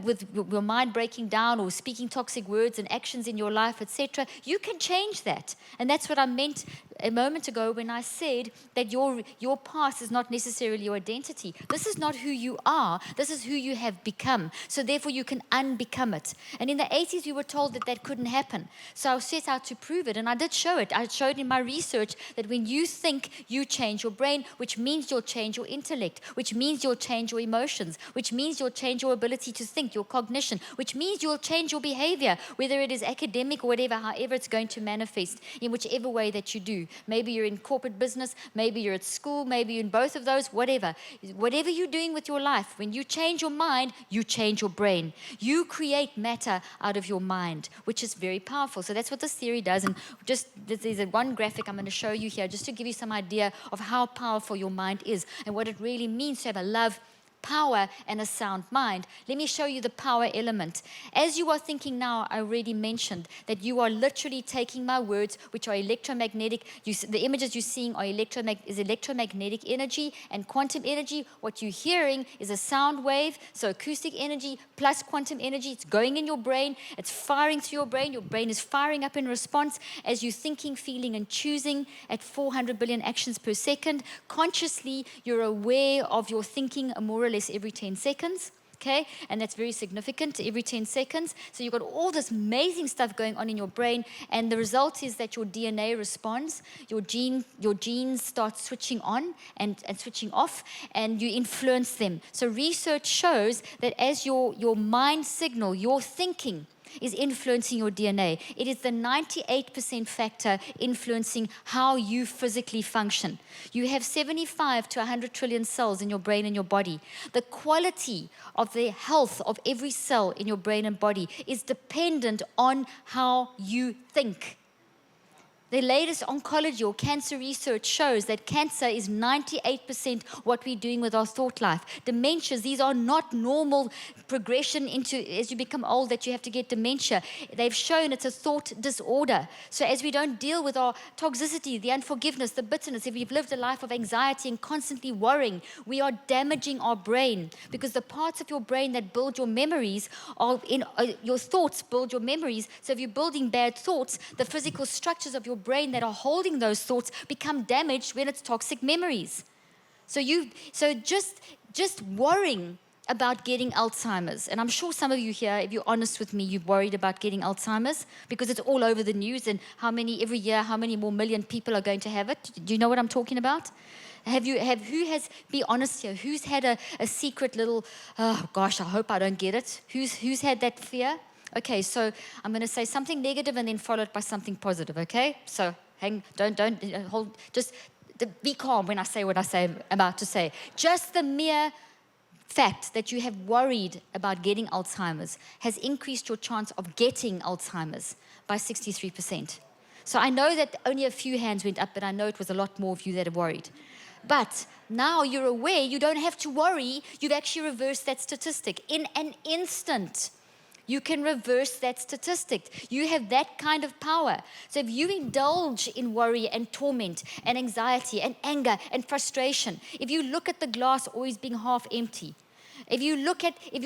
with your mind breaking down or speaking toxic words and actions in your life, etc., you can change that. And that's what I meant a moment ago when I said that your past is not necessarily your identity. This is not who you are. This is who you have become. So therefore, you can unbecome it. And in the 80s, we were told that couldn't happen. So I set out to prove it, and I did show it. I showed in my research that when you think, you change your brain, which means you'll change your intellect, which means you'll change your emotions, which means you'll change your ability to think, your cognition, which means you'll change your behavior, whether it is academic or whatever, however it's going to manifest in whichever way that you do. Maybe you're in corporate business, maybe you're at school, maybe you're in both of those, whatever. Whatever you're doing with your life, when you change your mind, you change your brain. You create matter out of your mind, which is very powerful. So that's what this theory does. And just there's one graphic I'm going to show you here, just to give you some idea of how powerful your mind is and what it really means to have a love, power and a sound mind. Let me show you the power element. As you are thinking now, I already mentioned that you are literally taking my words, which are electromagnetic. The images you're seeing are electromagnetic energy and quantum energy. What you're hearing is a sound wave, so acoustic energy plus quantum energy. It's going in your brain. It's firing through your brain. Your brain is firing up in response as you're thinking, feeling, and choosing at 400 billion actions per second. Consciously, you're aware of your thinking more or less every 10 seconds. Okay, and that's very significant, every 10 seconds. So you've got all this amazing stuff going on in your brain, and the result is that your DNA responds, your genes start switching on and switching off, and you influence them. So research shows that as your mind signal, your thinking is influencing your DNA. It is the 98% factor influencing how you physically function. You have 75 to 100 trillion cells in your brain and your body. The quality of the health of every cell in your brain and body is dependent on how you think. The latest oncology or cancer research shows that cancer is 98% what we're doing with our thought life. Dementias, these are not normal progression into, as you become old, that you have to get dementia. They've shown it's a thought disorder. So as we don't deal with our toxicity, the unforgiveness, the bitterness, if we've lived a life of anxiety and constantly worrying, we are damaging our brain, because the parts of your brain that build your memories are in your thoughts build your memories. So if you're building bad thoughts, the physical structures of your brain that are holding those thoughts become damaged when it's toxic memories. So just worrying about getting Alzheimer's, and I'm sure some of you here, if you're honest with me, you're worried about getting Alzheimer's because it's all over the news, and every year how many more million people are going to have it. Do you know what I'm talking about? Be honest here, who's had a secret little, oh gosh, I hope I don't get it? Who's had that fear? Okay, so I'm going to say something negative and then followed by something positive, okay? So be calm when I say what I'm about to say. Just the mere fact that you have worried about getting Alzheimer's has increased your chance of getting Alzheimer's by 63%. So I know that only a few hands went up, but I know it was a lot more of you that are worried. But now you're aware, you don't have to worry. You've actually reversed that statistic in an instant. You can reverse that statistic. You have that kind of power. So if you indulge in worry and torment and anxiety and anger and frustration, if you look at the glass always being half empty, if your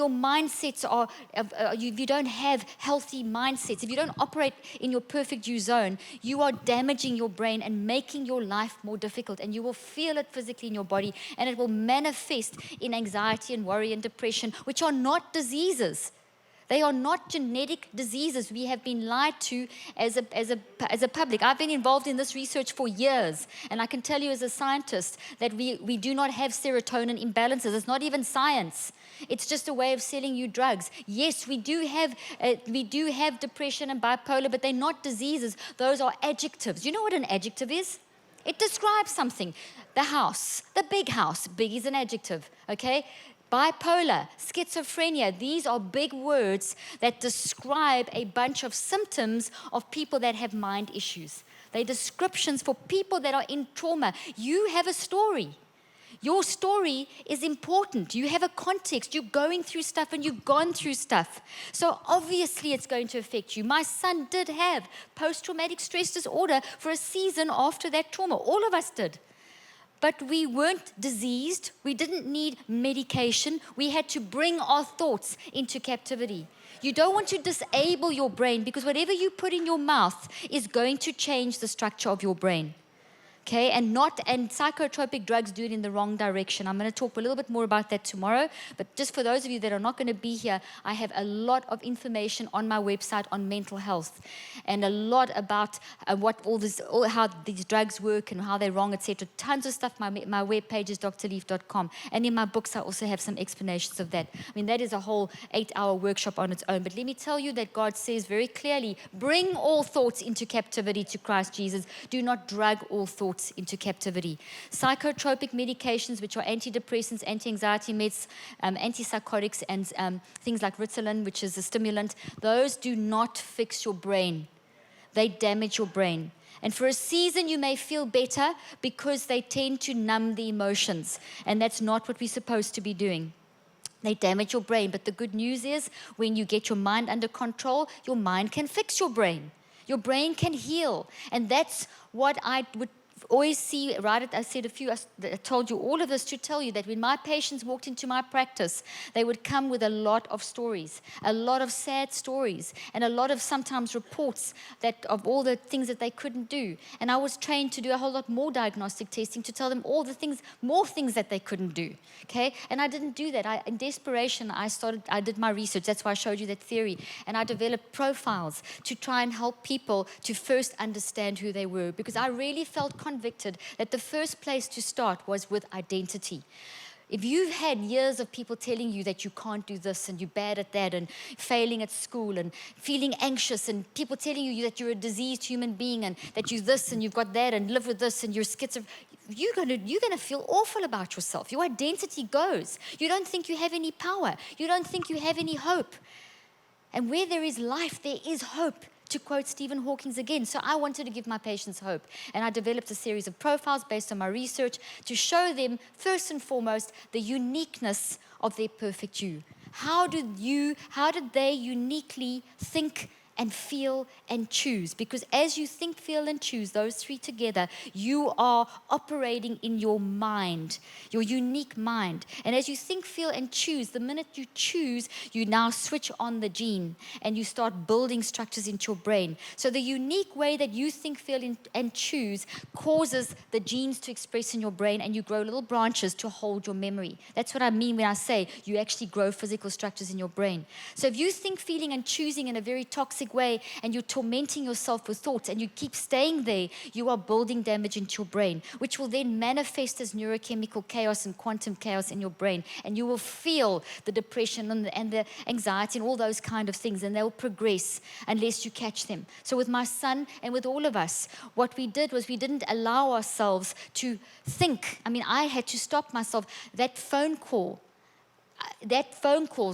mindsets are, if you don't have healthy mindsets, if you don't operate in your perfect you zone, you are damaging your brain and making your life more difficult, and you will feel it physically in your body, and it will manifest in anxiety and worry and depression, which are not diseases. They are not genetic diseases. We have been lied to as a public. I've been involved in this research for years, and I can tell you as a scientist that we do not have serotonin imbalances. It's not even science. It's just a way of selling you drugs. Yes, we do have depression and bipolar, but they're not diseases. Those are adjectives. You know what an adjective is? It describes something. The house, the big house. Big is an adjective, okay? Bipolar, schizophrenia, these are big words that describe a bunch of symptoms of people that have mind issues. They're descriptions for people that are in trauma. You have a story. Your story is important. You have a context. You're going through stuff and you've gone through stuff. So obviously it's going to affect you. My son did have post-traumatic stress disorder for a season after that trauma. All of us did. But we weren't diseased. We didn't need medication. We had to bring our thoughts into captivity. You don't want to disable your brain, because whatever you put in your mouth is going to change the structure of your brain. Okay, and psychotropic drugs do it in the wrong direction. I'm going to talk a little bit more about that tomorrow. But just for those of you that are not going to be here, I have a lot of information on my website on mental health, and a lot about how these drugs work and how they're wrong, etc. Tons of stuff. My webpage is drleaf.com, and in my books I also have some explanations of that. I mean, that is a whole 8-hour workshop on its own. But let me tell you that God says very clearly, bring all thoughts into captivity to Christ Jesus. Do not drug all thoughts into captivity. Psychotropic medications, which are antidepressants, anti-anxiety meds, antipsychotics, and things like Ritalin, which is a stimulant, those do not fix your brain. They damage your brain. And for a season, you may feel better because they tend to numb the emotions. And that's not what we're supposed to be doing. They damage your brain. But the good news is when you get your mind under control, your mind can fix your brain. Your brain can heal. And that's what I would always see, right? I said I told you all of this to tell you that when my patients walked into my practice, they would come with a lot of stories, a lot of sad stories, and a lot of sometimes reports that of all the things that they couldn't do. And I was trained to do a whole lot more diagnostic testing to tell them all the things, more things that they couldn't do. Okay? And I didn't do that. In desperation, I did my research. That's why I showed you that theory. And I developed profiles to try and help people to first understand who they were, because I really felt convicted that the first place to start was with identity. If you've had years of people telling you that you can't do this and you're bad at that and failing at school and feeling anxious and people telling you that you're a diseased human being and that you're this and you've got that and live with this and you're schizophrenic, you're gonna feel awful about yourself. Your identity goes. You don't think you have any power. You don't think you have any hope. And where there is life, there is hope, to quote Stephen Hawking again. So I wanted to give my patients hope. And I developed a series of profiles based on my research to show them, first and foremost, the uniqueness of their perfect you. How did they uniquely think and feel and choose? Because as you think, feel, and choose, those three together, you are operating in your mind, your unique mind. And as you think, feel, and choose, the minute you choose, you now switch on the gene and you start building structures into your brain. So the unique way that you think, feel, and choose causes the genes to express in your brain, and you grow little branches to hold your memory. That's what I mean when I say you actually grow physical structures in your brain. So if you think, feeling, and choosing in a very toxic way and you're tormenting yourself with thoughts and you keep staying there, you are building damage into your brain, which will then manifest as neurochemical chaos and quantum chaos in your brain, and you will feel the depression and the anxiety and all those kind of things, and they'll progress unless you catch them. So with my son and with all of us, what we did was we didn't allow ourselves to think. I mean, I had to stop myself. That phone call,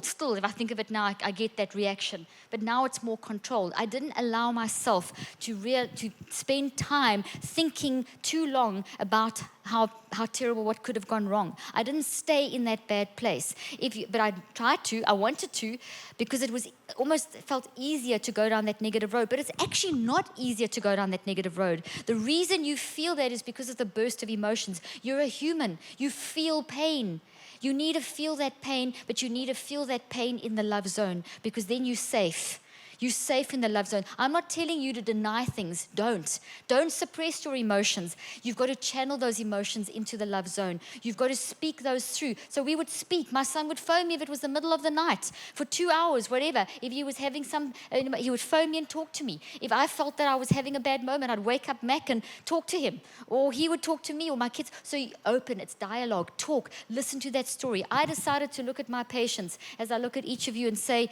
still, if I think of it now, I get that reaction. But now it's more controlled. I didn't allow myself to spend time thinking too long about how terrible, what could have gone wrong. I didn't stay in that bad place. But I wanted to, because it was almost felt easier to go down that negative road. But it's actually not easier to go down that negative road. The reason you feel that is because of the burst of emotions. You're a human. You feel pain. You need to feel that pain, but you need to feel that pain in the love zone, because then you're safe. You're safe in the love zone. I'm not telling you to deny things. Don't suppress your emotions. You've got to channel those emotions into the love zone. You've got to speak those through. So we would speak. My son would phone me if it was the middle of the night for 2 hours, whatever. If he was having he would phone me and talk to me. If I felt that I was having a bad moment, I'd wake up Mac and talk to him. Or he would talk to me or my kids. So you open, it's dialogue, talk, listen to that story. I decided to look at my patients as I look at each of you and say,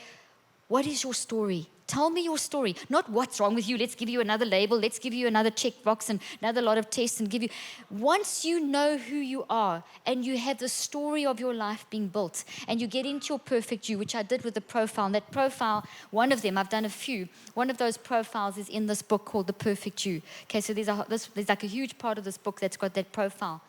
what is your story? Tell me your story. Not what's wrong with you. Let's give you another label. Let's give you another checkbox and another lot of tests and give you. Once you know who you are and you have the story of your life being built and you get into your perfect you, which I did with the profile. And that profile, one of them, I've done a few. One of those profiles is in this book called The Perfect You. Okay, so there's like a huge part of this book that's got that profile.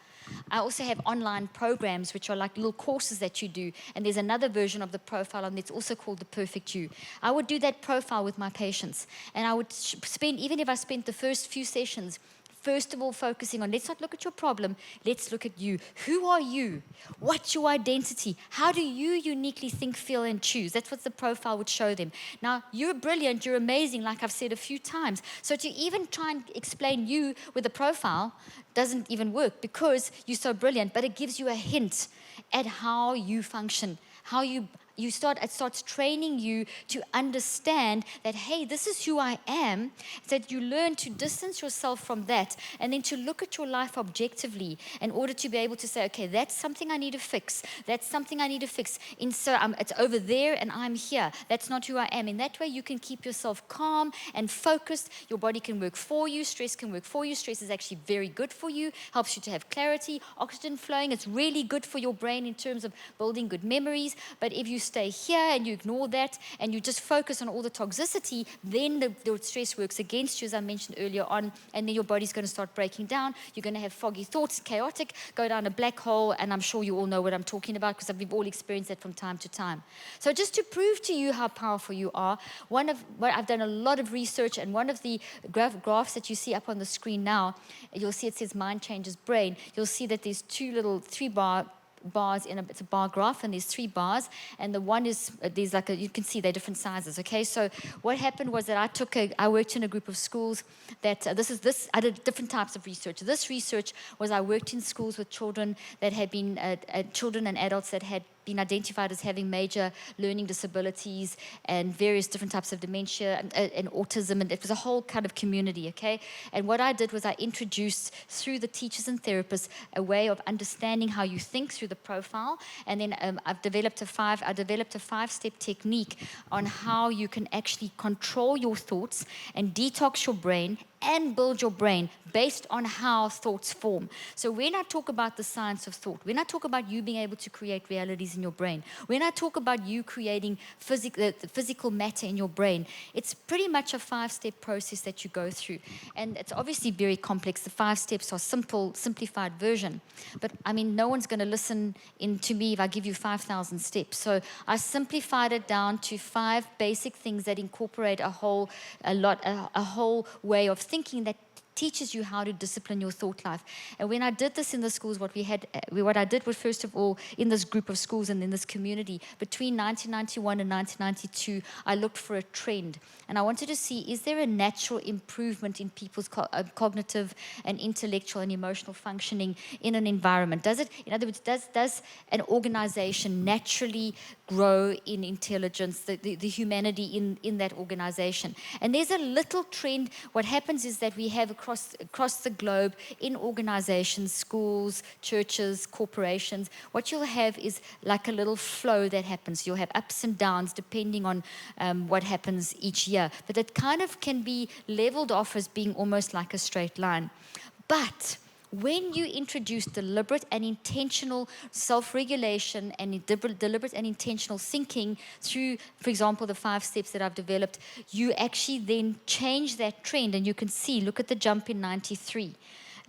I also have online programs, which are like little courses that you do. And there's another version of the profile, and it's also called The Perfect You. I would do that profile with my patients. And I would spend, even if I spent the first few sessions, first of all, focusing on, let's not look at your problem, let's look at you. Who are you? What's your identity? How do you uniquely think, feel, and choose? That's what the profile would show them. Now, you're brilliant, you're amazing, like I've said a few times. So to even try and explain you with a profile doesn't even work, because you're so brilliant, but it gives you a hint at how you function, how it starts training you to understand that, hey, this is who I am, that you learn to distance yourself from that and then to look at your life objectively in order to be able to say, okay, that's something I need to fix. That's something I need to fix. It's over there and I'm here. That's not who I am. In that way, you can keep yourself calm and focused. Your body can work for you. Stress can work for you. Stress is actually very good for you, helps you to have clarity, oxygen flowing. It's really good for your brain in terms of building good memories. But if you stay here and you ignore that and you just focus on all the toxicity, then the stress works against you, as I mentioned earlier on, and then your body's going to start breaking down. You're going to have foggy thoughts, chaotic, go down a black hole, and I'm sure you all know what I'm talking about because we've all experienced that from time to time. So just to prove to you how powerful you are, I've done a lot of research, and one of the graphs that you see up on the screen now, you'll see it says mind changes brain. You'll see that there's bars it's a bar graph, and there's 3 bars, and the one is there's like you can see they're different sizes. Okay, so what happened was that I worked in a group of schools that I did different types of research. This research was I worked in schools with children that had been children and adults that had been identified as having major learning disabilities and various different types of dementia and autism, and it was a whole kind of community, okay? And what I did was I introduced, through the teachers and therapists, a way of understanding how you think through the profile, and then I developed a 5-step technique on how you can actually control your thoughts and detox your brain and build your brain based on how thoughts form. So when I talk about the science of thought, when I talk about you being able to create realities in your brain, when I talk about you creating the physical matter in your brain, it's pretty much a 5-step process that you go through. And it's obviously very complex. The 5 steps are simplified version. But I mean, no one's going to listen to me if I give you 5,000 steps. So I simplified it down to 5 basic things that incorporate a whole way of thinking that teaches you how to discipline your thought life. And when I did this in the schools, what I did was, first of all, in this group of schools and in this community, between 1991 and 1992, I looked for a trend. And I wanted to see, is there a natural improvement in people's cognitive and intellectual and emotional functioning in an environment? In other words, does an organization naturally grow in intelligence, the humanity in that organization? And there's a little trend. What happens is that we have across the globe, in organizations, schools, churches, corporations, what you'll have is like a little flow that happens. You'll have ups and downs depending on what happens each year. But it kind of can be leveled off as being almost like a straight line. But when you introduce deliberate and intentional self-regulation and deliberate and intentional thinking through, for example, the 5 steps that I've developed, you actually then change that trend. And you can see, look at the jump in 93.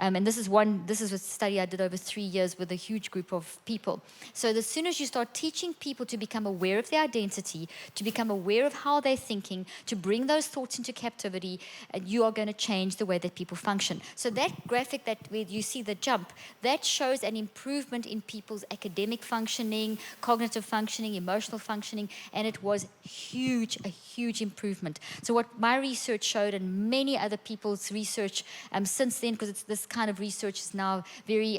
And this is a study I did over 3 years with a huge group of people. So as soon as you start teaching people to become aware of their identity, to become aware of how they're thinking, to bring those thoughts into captivity, you are going to change the way that people function. So that graphic where you see the jump, that shows an improvement in people's academic functioning, cognitive functioning, emotional functioning, and it was a huge improvement. So what my research showed, and many other people's research since then, because this kind of research is now very,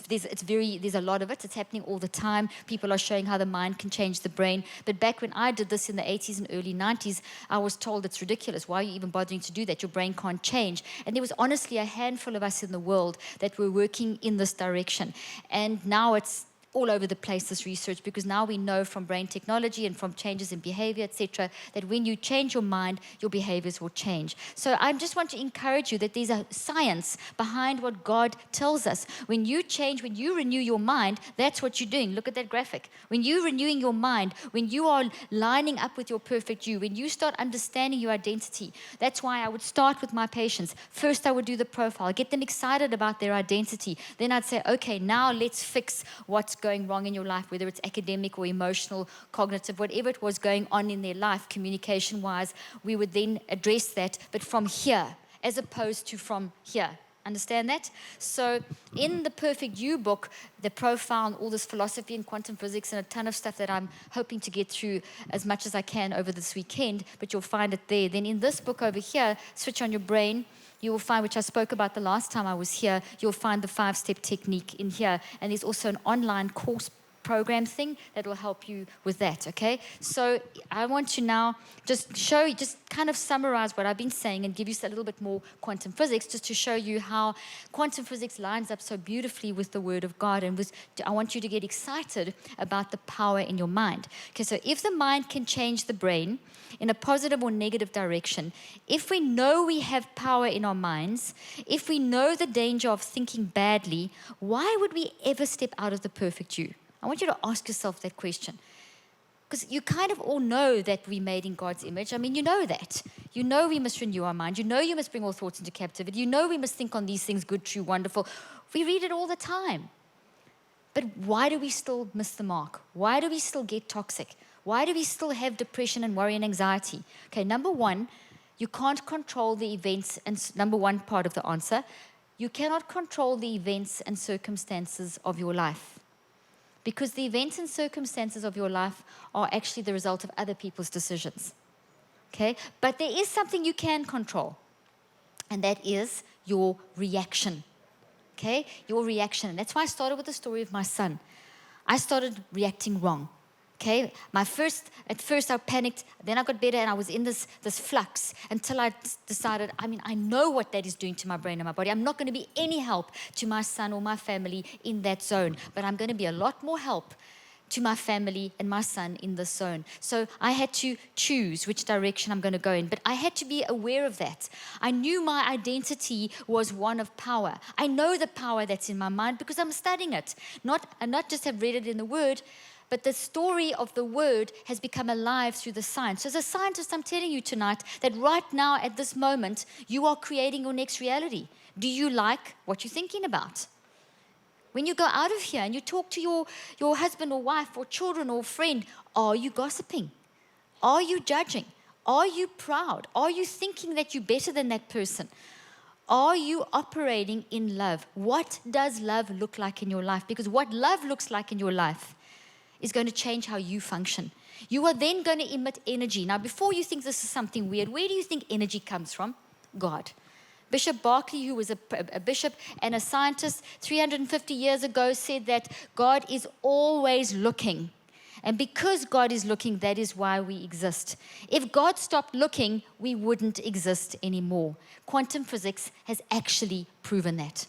there's a lot of it. It's happening all the time. People are showing how the mind can change the brain. But back when I did this in the 80s and early 90s, I was told it's ridiculous. Why are you even bothering to do that? Your brain can't change. And there was honestly a handful of us in the world that were working in this direction. And now it's all over the place, this research, because now we know from brain technology and from changes in behavior, etc., that when you change your mind, your behaviors will change. So I just want to encourage you that there's a science behind what God tells us. When you renew your mind, that's what you're doing. Look at that graphic. When you're renewing your mind, when you are lining up with your perfect you, when you start understanding your identity, that's why I would start with my patients. First, I would do the profile, get them excited about their identity. Then I'd say, okay, now let's fix what's going wrong in your life, whether it's academic or emotional, cognitive, whatever it was going on in their life, communication-wise, we would then address that, but from here, as opposed to from here. Understand that? So in the Perfect You book, the profile and all this philosophy and quantum physics and a ton of stuff that I'm hoping to get through as much as I can over this weekend, but you'll find it there. Then in this book over here, Switch on Your Brain, you will find, which I spoke about the last time I was here, you'll find the 5-step technique in here. And there's also an online course program thing that will help you with that, okay? So I want to now just kind of summarize what I've been saying and give you a little bit more quantum physics, just to show you how quantum physics lines up so beautifully with the Word of God. And I want you to get excited about the power in your mind. Okay, so if the mind can change the brain in a positive or negative direction, if we know we have power in our minds, if we know the danger of thinking badly, why would we ever step out of the perfect you? I want you to ask yourself that question. because you kind of all know that we're made in God's image. I mean, you know that. You know we must renew our mind. You know you must bring all thoughts into captivity. You know we must think on these things, good, true, wonderful. We read it all the time. But why do we still miss the mark? Why do we still get toxic? Why do we still have depression and worry and anxiety? Okay, number one, you can't control the events, and number one part of the answer, you cannot control the events and circumstances of your life. Because the events and circumstances of your life are actually the result of other people's decisions. Okay? But there is something you can control, and that is your reaction. Okay? Your reaction. And that's why I started with the story of my son. I started reacting wrong. Okay? At first I panicked, then I got better, and I was in this flux until I decided, I know what that is doing to my brain and my body. I'm not going to be any help to my son or my family in that zone, but I'm going to be a lot more help to my family and my son in this zone. So I had to choose which direction I'm going to go in, but I had to be aware of that. I knew my identity was one of power. I know the power that's in my mind because I'm studying it. Not just have read it in the Word, but the story of the Word has become alive through the science. So as a scientist, I'm telling you tonight that right now, at this moment, you are creating your next reality. Do you like what you're thinking about? When you go out of here and you talk to your husband or wife or children or friend, are you gossiping? Are you judging? Are you proud? Are you thinking that you're better than that person? Are you operating in love? What does love look like in your life? Because what love looks like in your life is going to change how you function. You are then going to emit energy. Now, before you think this is something weird, where do you think energy comes from? God. Bishop Berkeley, who was a bishop and a scientist 350 years ago, said that God is always looking. And because God is looking, that is why we exist. If God stopped looking, we wouldn't exist anymore. Quantum physics has actually proven that.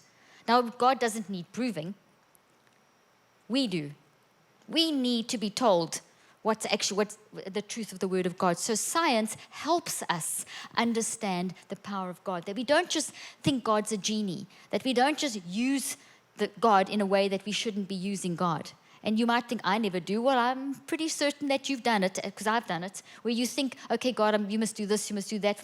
Now, God doesn't need proving. We do. We need to be told what's the truth of the Word of God. So science helps us understand the power of God, that we don't just think God's a genie, that we don't just use God in a way that we shouldn't be using God. And you might think, I never do. Well, I'm pretty certain that you've done it, because I've done it, where you think, okay, God, you must do this, you must do that.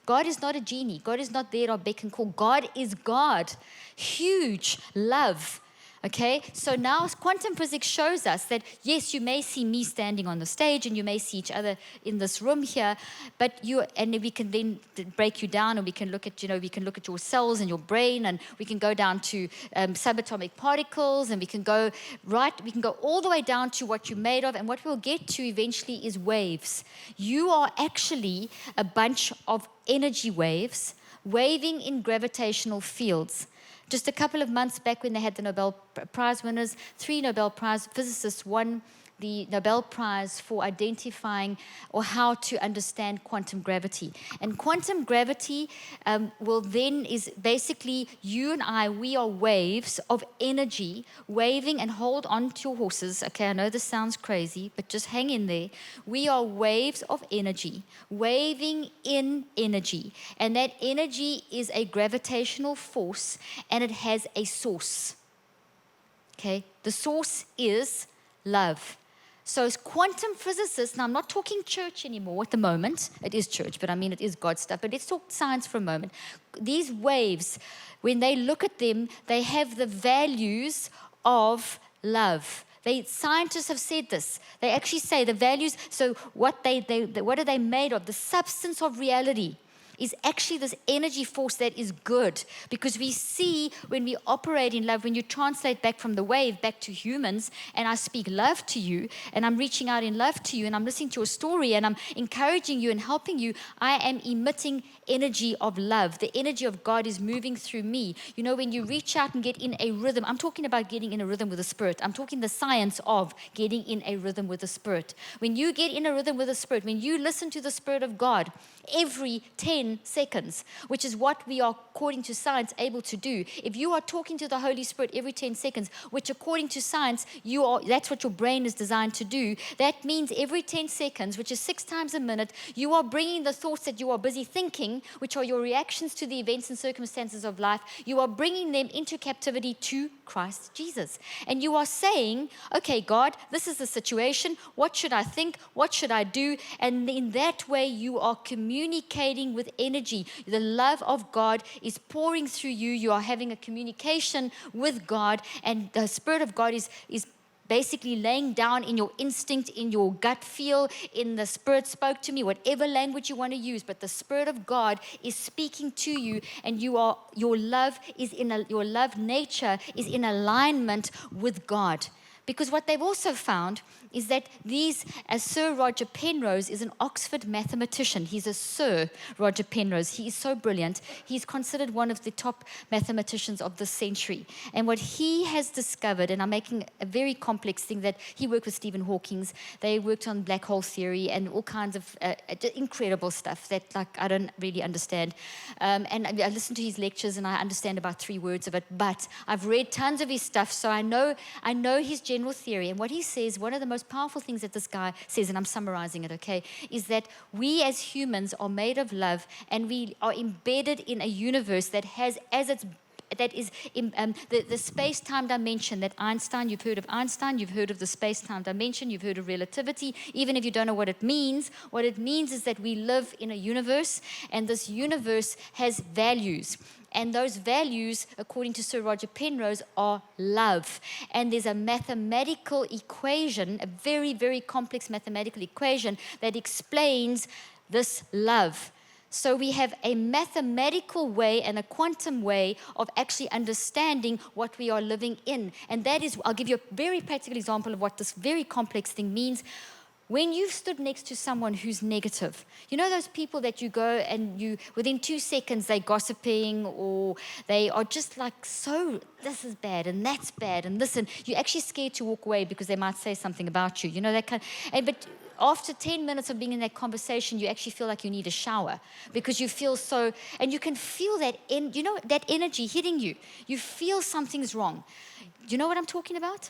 God is not a genie. God is not there or beck and call. God is God. Huge love. Okay, so now quantum physics shows us that, yes, you may see me standing on the stage and you may see each other in this room here, and we can then break you down, and we can look at your cells and your brain, and we can go down to subatomic particles, and we can go all the way down to what you're made of, and what we'll get to eventually is waves. You are actually a bunch of energy waves waving in gravitational fields. Just a couple of months back, when they had the Nobel Prize winners, 3 Nobel Prize physicists won the Nobel Prize for identifying or how to understand quantum gravity. And quantum gravity is basically you and I, we are waves of energy waving, and hold on to your horses. Okay, I know this sounds crazy, but just hang in there. We are waves of energy waving in energy. And that energy is a gravitational force, and it has a source. Okay, the source is love. So as quantum physicists, now I'm not talking church anymore at the moment. It is church, but it is God stuff. But let's talk science for a moment. These waves, when they look at them, they have the values of love. Scientists have said this. They actually say the values, so what are they made of? The substance of reality is actually this energy force that is good, because we see when we operate in love, when you translate back from the wave back to humans, and I speak love to you, and I'm reaching out in love to you, and I'm listening to your story, and I'm encouraging you and helping you, I am emitting energy of love. The energy of God is moving through me. You know, when you reach out and get in a rhythm, I'm talking about getting in a rhythm with the Spirit. I'm talking the science of getting in a rhythm with the Spirit. When you get in a rhythm with the Spirit, when you listen to the Spirit of God, every 10 10 seconds, which is what we are, according to science, able to do. If you are talking to the Holy Spirit every 10 seconds, which according to science, that's what your brain is designed to do, that means every 10 seconds, which is 6 times a minute, you are bringing the thoughts that you are busy thinking, which are your reactions to the events and circumstances of life, you are bringing them into captivity to Christ Jesus. And you are saying, okay, God, this is the situation. What should I think? What should I do? And in that way, you are communicating with energy. The love of God is pouring through you. You are having a communication with God, and the Spirit of God is basically laying down in your instinct, in your gut feel, in the Spirit spoke to me, whatever language you want to use, but the Spirit of God is speaking to you, and your love nature is in alignment with God. Because what they've also found is that as Sir Roger Penrose is an Oxford mathematician. He's a Sir Roger Penrose. He is so brilliant. He's considered one of the top mathematicians of the century. And what he has discovered, and I'm making a very complex thing, that he worked with Stephen Hawking. They worked on black hole theory and all kinds of incredible stuff that I don't really understand. And I listen to his lectures and I understand about 3 words of it. But I've read tons of his stuff, so I know his general theory. And what he says, one of the most powerful things that this guy says, and I'm summarizing it, okay, is that we as humans are made of love, and we are embedded in a universe that has the space-time dimension that you've heard of Einstein, you've heard of the space-time dimension, you've heard of relativity. Even if you don't know what it means is that we live in a universe, and this universe has values. And those values, according to Sir Roger Penrose, are love. And there's a mathematical equation, a very, very complex mathematical equation that explains this love. So we have a mathematical way and a quantum way of actually understanding what we are living in. And that is, I'll give you a very practical example of what this very complex thing means. When you've stood next to someone who's negative, you know those people that you go and within 2 seconds they're gossiping, or they are just like, so this is bad and that's bad and this, and you're actually scared to walk away because they might say something about you, that kind of, but after 10 minutes of being in that conversation, you actually feel like you need a shower because you feel so, and you can feel that, that energy hitting you. You feel something's wrong. Do you know what I'm talking about?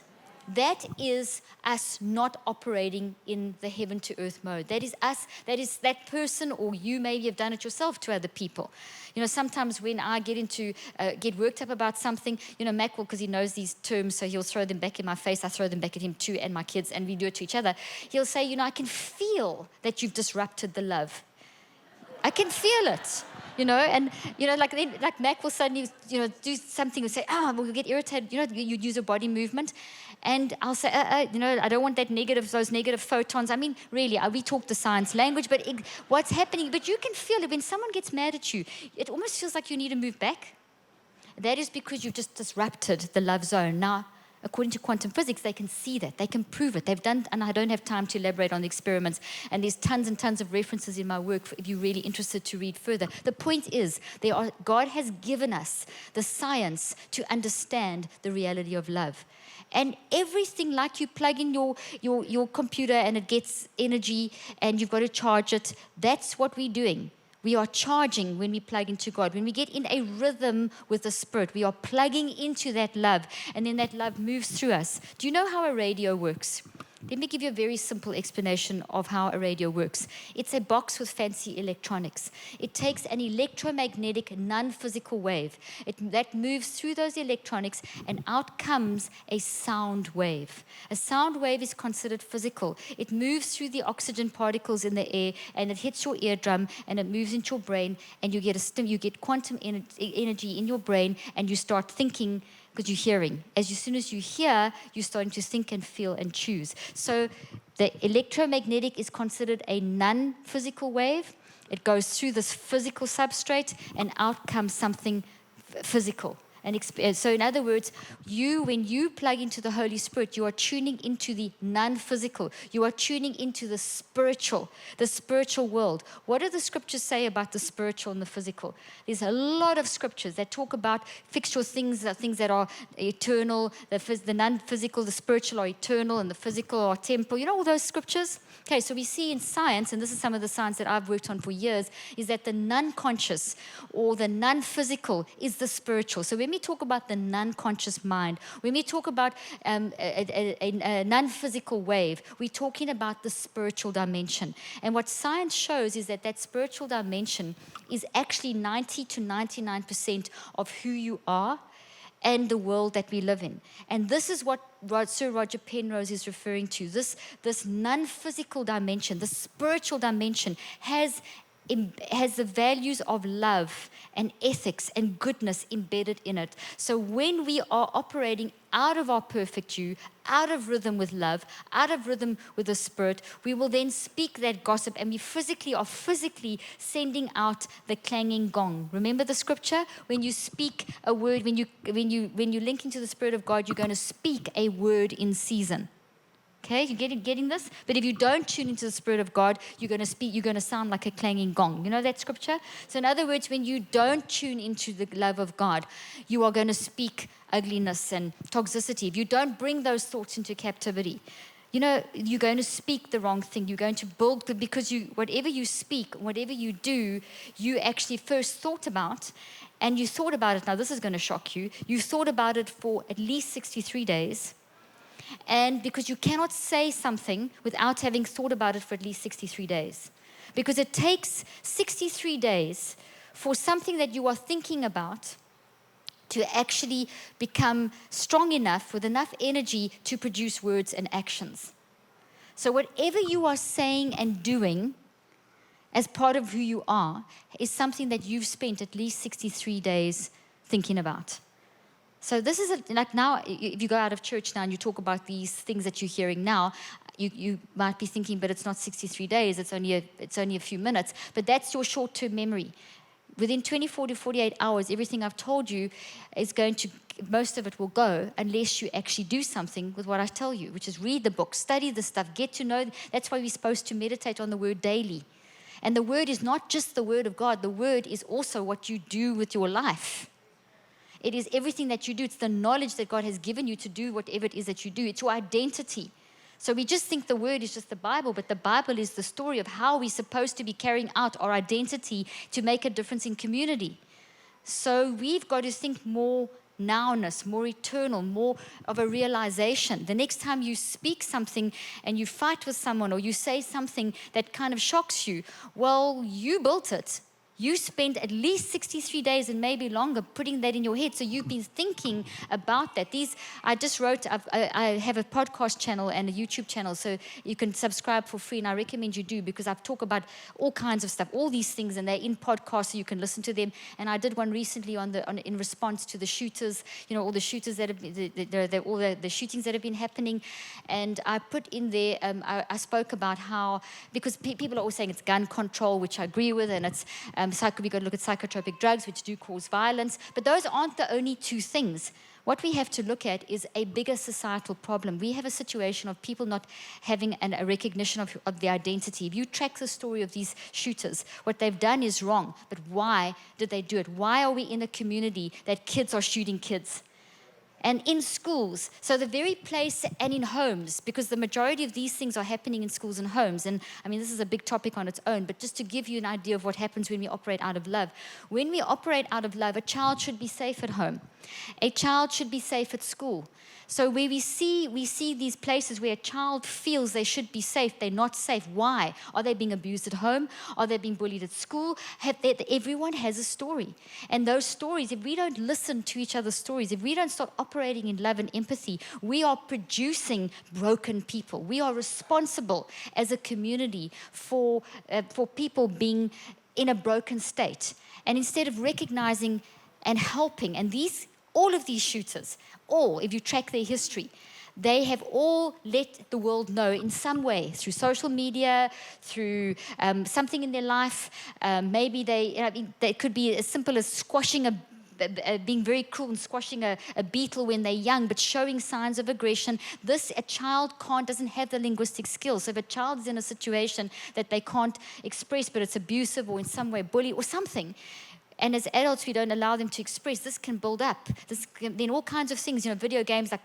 That is us not operating in the heaven to earth mode. That is us, that is that person, or you maybe have done it yourself to other people. Sometimes when I get worked up about something, Mac will, because he knows these terms, so he'll throw them back in my face. I throw them back at him too, and my kids, and we do it to each other. He'll say, I can feel that you've disrupted the love. I can feel it. Like Mac will suddenly, do something and say, we'll get irritated. You'd use a body movement. And I'll say, I don't want those negative photons. I mean, really, we talk the science language, but what's happening? But you can feel it when someone gets mad at you. It almost feels like you need to move back. That is because you've just disrupted the love zone. Now, according to quantum physics, they can see that. They can prove it. They've done, and I don't have time to elaborate on the experiments. And there's tons and tons of references in my work if you're really interested to read further. The point is, God has given us the science to understand the reality of love. And everything, like you plug in your computer and it gets energy and you've got to charge it, that's what we're doing. We are charging when we plug into God. When we get in a rhythm with the Spirit, we are plugging into that love, and then that love moves through us. Do you know how a radio works? Let me give you a very simple explanation of how a radio works. It's a box with fancy electronics. It takes an electromagnetic, non-physical wave. That moves through those electronics, and out comes a sound wave. A sound wave is considered physical. It moves through the oxygen particles in the air, and it hits your eardrum, and it moves into your brain, and you get quantum energy in your brain, and you start thinking, because you're hearing. As soon as you hear, you're starting to think and feel and choose. So the electromagnetic is considered a non-physical wave. It goes through this physical substrate, and out comes something physical. So in other words, when you plug into the Holy Spirit, you are tuning into the non-physical. You are tuning into the spiritual world. What do the scriptures say about the spiritual and the physical? There's a lot of scriptures that talk about fixture things that are eternal, the non-physical, the spiritual are eternal, and the physical are temporal. You know all those scriptures? Okay, so we see in science, and this is some of the science that I've worked on for years, is that the non-conscious or the non-physical is the spiritual. So when we talk about the non-conscious mind, when we talk about a non-physical wave, we're talking about the spiritual dimension. And what science shows is that spiritual dimension is actually 90 to 99% of who you are and the world that we live in. And this is what Sir Roger Penrose is referring to. This non-physical dimension, the spiritual dimension, has the values of love and ethics and goodness embedded in it. So when we are operating out of our perfect you, out of rhythm with love, out of rhythm with the Spirit, we will then speak that gossip, and we are physically sending out the clanging gong. Remember the scripture? When you speak a word, when you link into the Spirit of God, you're going to speak a word in season. Okay, you getting this? But if you don't tune into the Spirit of God, you're going to sound like a clanging gong. You know that scripture? So in other words, when you don't tune into the love of God, you are going to speak ugliness and toxicity. If you don't bring those thoughts into captivity, you're going to speak the wrong thing. You're going to because whatever you speak, whatever you do, you actually first thought about, and you thought about it. Now this is going to shock you. You thought about it for at least 63 days. And because you cannot say something without having thought about it for at least 63 days. Because it takes 63 days for something that you are thinking about to actually become strong enough, with enough energy to produce words and actions. So whatever you are saying and doing as part of who you are is something that you've spent at least 63 days thinking about. So this is like now, if you go out of church now and you talk about these things that you're hearing now, you might be thinking, but it's not 63 days, it's only a few minutes. But that's your short-term memory. Within 24 to 48 hours, everything I've told you most of it will go unless you actually do something with what I tell you, which is read the book, study the stuff, get to know. That's why we're supposed to meditate on the word daily. And the word is not just the word of God. The word is also what you do with your life. It is everything that you do. It's the knowledge that God has given you to do whatever it is that you do. It's your identity. So we just think the word is just the Bible, but the Bible is the story of how we're supposed to be carrying out our identity to make a difference in community. So we've got to think more nowness, more eternal, more of a realization. The next time you speak something and you fight with someone or you say something that kind of shocks you, well, you built it. You spent at least 63 days and maybe longer putting that in your head. So you've been thinking about that. I have a podcast channel and a YouTube channel, so you can subscribe for free, and I recommend you do, because I've talked about all kinds of stuff, all these things, and they're in podcasts, so you can listen to them. And I did one recently in response to the shooters, all the shooters that have been, all the shootings that have been happening. And I put in there, I spoke about how, because people are always saying it's gun control, which I agree with, and it's we've got to look at psychotropic drugs, which do cause violence. But those aren't the only two things. What we have to look at is a bigger societal problem. We have a situation of people not having a recognition of their identity. If you track the story of these shooters, what they've done is wrong. But why did they do it? Why are we in a community that kids are shooting kids? And in schools, so the very place, and in homes, because the majority of these things are happening in schools and homes. And I mean, this is a big topic on its own, but just to give you an idea of what happens when we operate out of love. When we operate out of love, a child should be safe at home. A child should be safe at school. So where we see these places where a child feels they should be safe, they're not safe. Why? Are they being abused at home? Are they being bullied at school? Everyone has a story. And those stories, if we don't listen to each other's stories, if we don't start operating in love and empathy, we are producing broken people. We are responsible as a community for people being in a broken state. And instead of recognizing and helping, and all of these shooters, if you track their history, they have all let the world know in some way, through social media, through something in their life. Maybe they could be as simple as squashing being very cruel and squashing a beetle when they're young, but showing signs of aggression. A child doesn't have the linguistic skills. So if a child is in a situation that they can't express, but it's abusive or in some way bully or something, and as adults, we don't allow them to express, this can build up. Then all kinds of things, video games like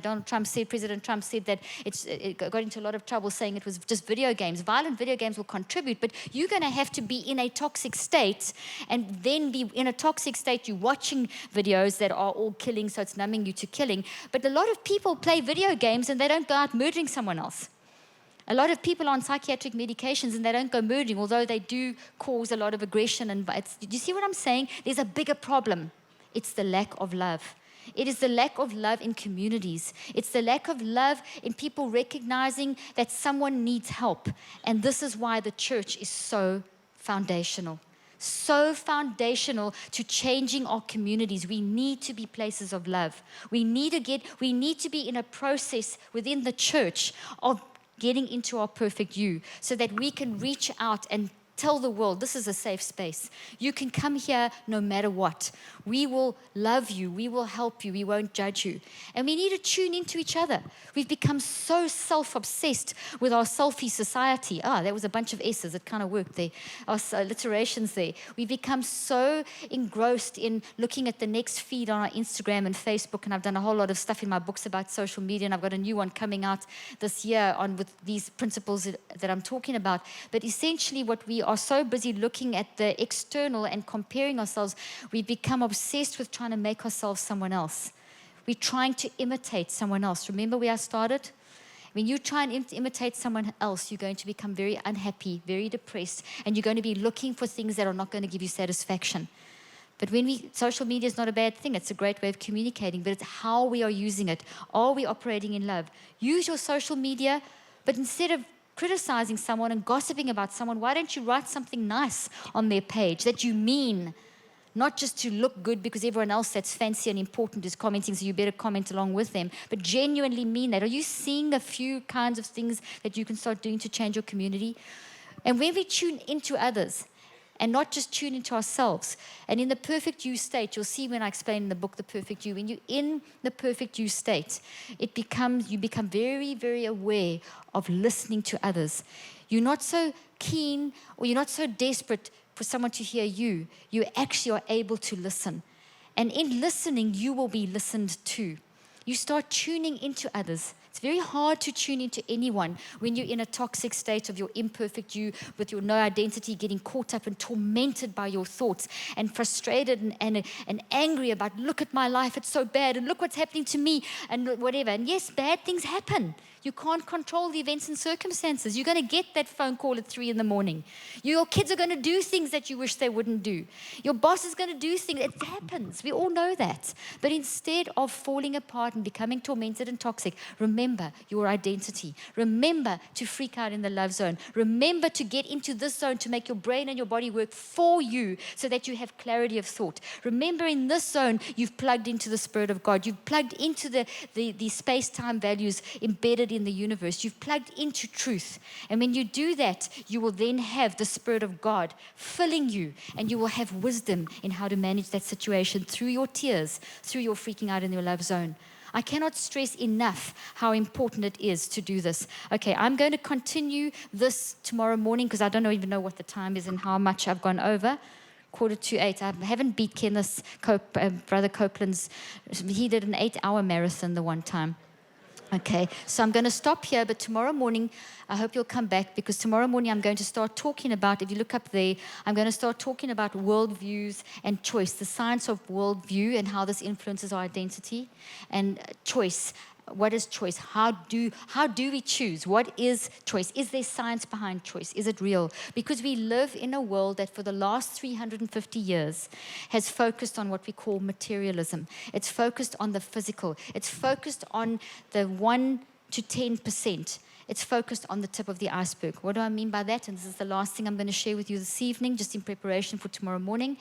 Donald Trump said, President Trump said that it got into a lot of trouble saying it was just video games. Violent video games will contribute, but you're going to have to be in a toxic state, and then be in a toxic state, you're watching videos that are all killing, so it's numbing you to killing. But a lot of people play video games and they don't go out murdering someone else. A lot of people are on psychiatric medications and they don't go murdering, although they do cause a lot of aggression. And do you see what I'm saying? There's a bigger problem. It's the lack of love. It is the lack of love in communities. It's the lack of love in people recognizing that someone needs help. And this is why the church is so foundational. So foundational to changing our communities. We need to be places of love. We need to be in a process within the church of getting into our perfect you, so that we can reach out and tell the world, this is a safe space. You can come here no matter what. We will love you. We will help you. We won't judge you. And we need to tune into each other. We've become so self-obsessed with our selfie society. That was a bunch of S's. It kind of worked there. Our alliterations there. We've become so engrossed in looking at the next feed on our Instagram and Facebook. And I've done a whole lot of stuff in my books about social media. And I've got a new one coming out this year with these principles that I'm talking about. But essentially what we are so busy looking at the external and comparing ourselves, we become obsessed with trying to make ourselves someone else. We're trying to imitate someone else. Remember where I started? When you try and imitate someone else, you're going to become very unhappy, very depressed, and you're going to be looking for things that are not going to give you satisfaction. But social media is not a bad thing. It's a great way of communicating, but it's how we are using it. Are we operating in love? Use your social media, but instead of criticizing someone and gossiping about someone, why don't you write something nice on their page that you mean, not just to look good because everyone else that's fancy and important is commenting, so you better comment along with them, but genuinely mean that. Are you seeing a few kinds of things that you can start doing to change your community? And when we tune into others and not just tune into ourselves, and in the perfect you state, you'll see when I explain in the book The Perfect You, when you're in the perfect you state, you become very, very aware of listening to others. You're not so keen, or you're not so desperate for someone to hear you. You actually are able to listen. And in listening, you will be listened to. You start tuning into others. It's very hard to tune into anyone when you're in a toxic state of your imperfect you, with your no identity, getting caught up and tormented by your thoughts and frustrated and angry about, look at my life, it's so bad, and look what's happening to me, and whatever. And yes, bad things happen. You can't control the events and circumstances. You're going to get that phone call at 3 a.m. Your kids are going to do things that you wish they wouldn't do. Your boss is going to do things. It happens. We all know that. But instead of falling apart and becoming tormented and toxic, remember your identity. Remember to freak out in the love zone. Remember to get into this zone to make your brain and your body work for you so that you have clarity of thought. Remember, in this zone, you've plugged into the Spirit of God. You've plugged into the space-time values embedded in the universe. You've plugged into truth. And when you do that, you will then have the Spirit of God filling you, and you will have wisdom in how to manage that situation through your tears, through your freaking out in your love zone. I cannot stress enough how important it is to do this. Okay, I'm going to continue this tomorrow morning because I don't even know what the time is and how much I've gone over. 7:45. I haven't beat Kenneth, Brother Copeland's. He did an 8-hour marathon the one time. Okay, so I'm going to stop here, but tomorrow morning, I hope you'll come back, because tomorrow morning I'm going to start talking about, if you look up there, I'm going to start talking about worldviews and choice, the science of worldview and how this influences our identity, and choice. What is choice? How do we choose? What is choice? Is there science behind choice? Is it real? Because we live in a world that for the last 350 years has focused on what we call materialism. It's focused on the physical. It's focused on the 1 to 10%. It's focused on the tip of the iceberg. What do I mean by that? And this is the last thing I'm going to share with you this evening, just in preparation for tomorrow morning.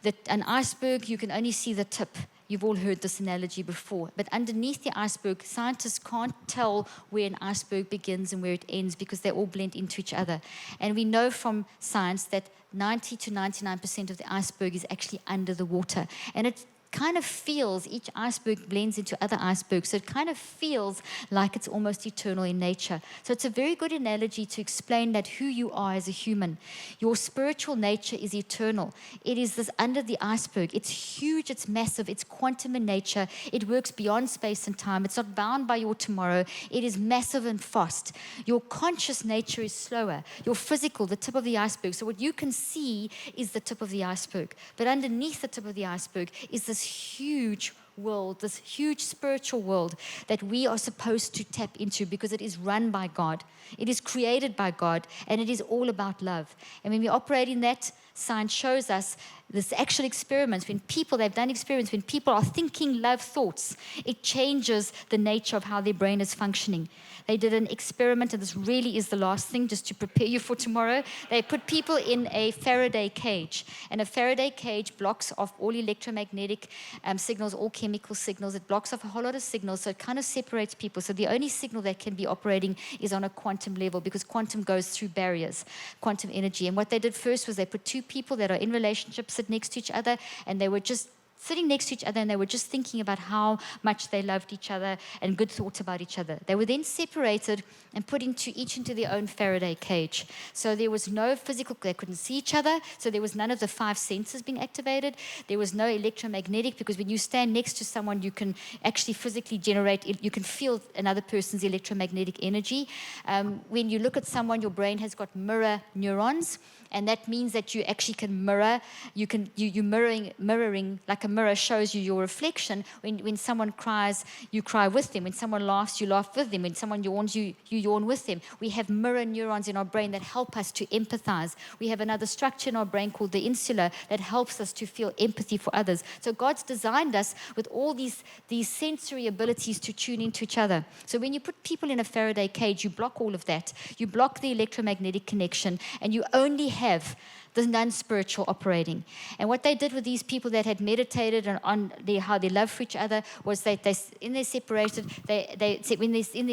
That an iceberg, you can only see the tip. You've all heard this analogy before. But underneath the iceberg, scientists can't tell where an iceberg begins and where it ends because they all blend into each other. And we know from science that 90 to 99% of the iceberg is actually under the water. And it kind of feels, each iceberg blends into other icebergs, so it kind of feels like it's almost eternal in nature. So it's a very good analogy to explain that who you are as a human. Your spiritual nature is eternal. It is this under the iceberg. It's huge, it's massive, it's quantum in nature. It works beyond space and time. It's not bound by your tomorrow. It is massive and fast. Your conscious nature is slower. Your physical, the tip of the iceberg. So what you can see is the tip of the iceberg. But underneath the tip of the iceberg is this huge world, this huge spiritual world that we are supposed to tap into because it is run by God. It is created by God, and it is all about love. And when we operate in that, science shows us this actual experiments, they've done experiments, when people are thinking love thoughts, it changes the nature of how their brain is functioning. They did an experiment, and this really is the last thing, just to prepare you for tomorrow. They put people in a Faraday cage, and a Faraday cage blocks off all electromagnetic signals, all chemical signals. It blocks off a whole lot of signals, so it kind of separates people. So the only signal that can be operating is on a quantum level, because quantum goes through barriers, quantum energy. And what they did first was they put two people that are in relationships sit next to each other, and they were just sitting next to each other, and they were just thinking about how much they loved each other and good thoughts about each other. They were then separated and put each into their own Faraday cage. So there was no physical, they couldn't see each other, so there was none of the five senses being activated. There was no electromagnetic, because when you stand next to someone, you can actually physically you can feel another person's electromagnetic energy. When you look at someone, your brain has got mirror neurons, and that means that you actually can mirror. You're mirroring, like a mirror shows you your reflection. When someone cries, you cry with them. When someone laughs, you laugh with them. When someone yawns, you yawn with them. We have mirror neurons in our brain that help us to empathize. We have another structure in our brain called the insula that helps us to feel empathy for others. So God's designed us with all these sensory abilities to tune into each other. So when you put people in a Faraday cage, you block all of that. You block the electromagnetic connection, and you only have the non-spiritual operating. And what they did with these people that had meditated on how they love for each other was when they're in their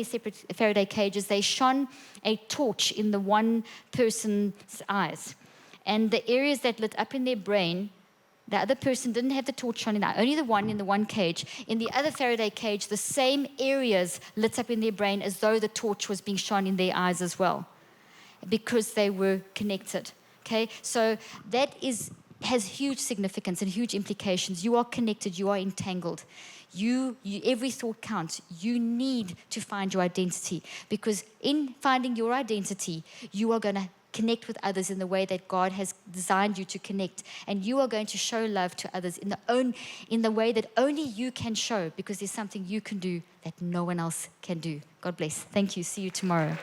separate Faraday cages, they shone a torch in the one person's eyes. And the areas that lit up in their brain, the other person didn't have the torch shone in, only the one in the one cage. In the other Faraday cage, the same areas lit up in their brain as though the torch was being shone in their eyes as well, because they were connected. Okay, so that has huge significance and huge implications. You are connected, you are entangled. Every thought counts. You need to find your identity, because in finding your identity, you are going to connect with others in the way that God has designed you to connect, and you are going to show love to others in the way that only you can show, because there's something you can do that no one else can do. God bless. Thank you. See you tomorrow.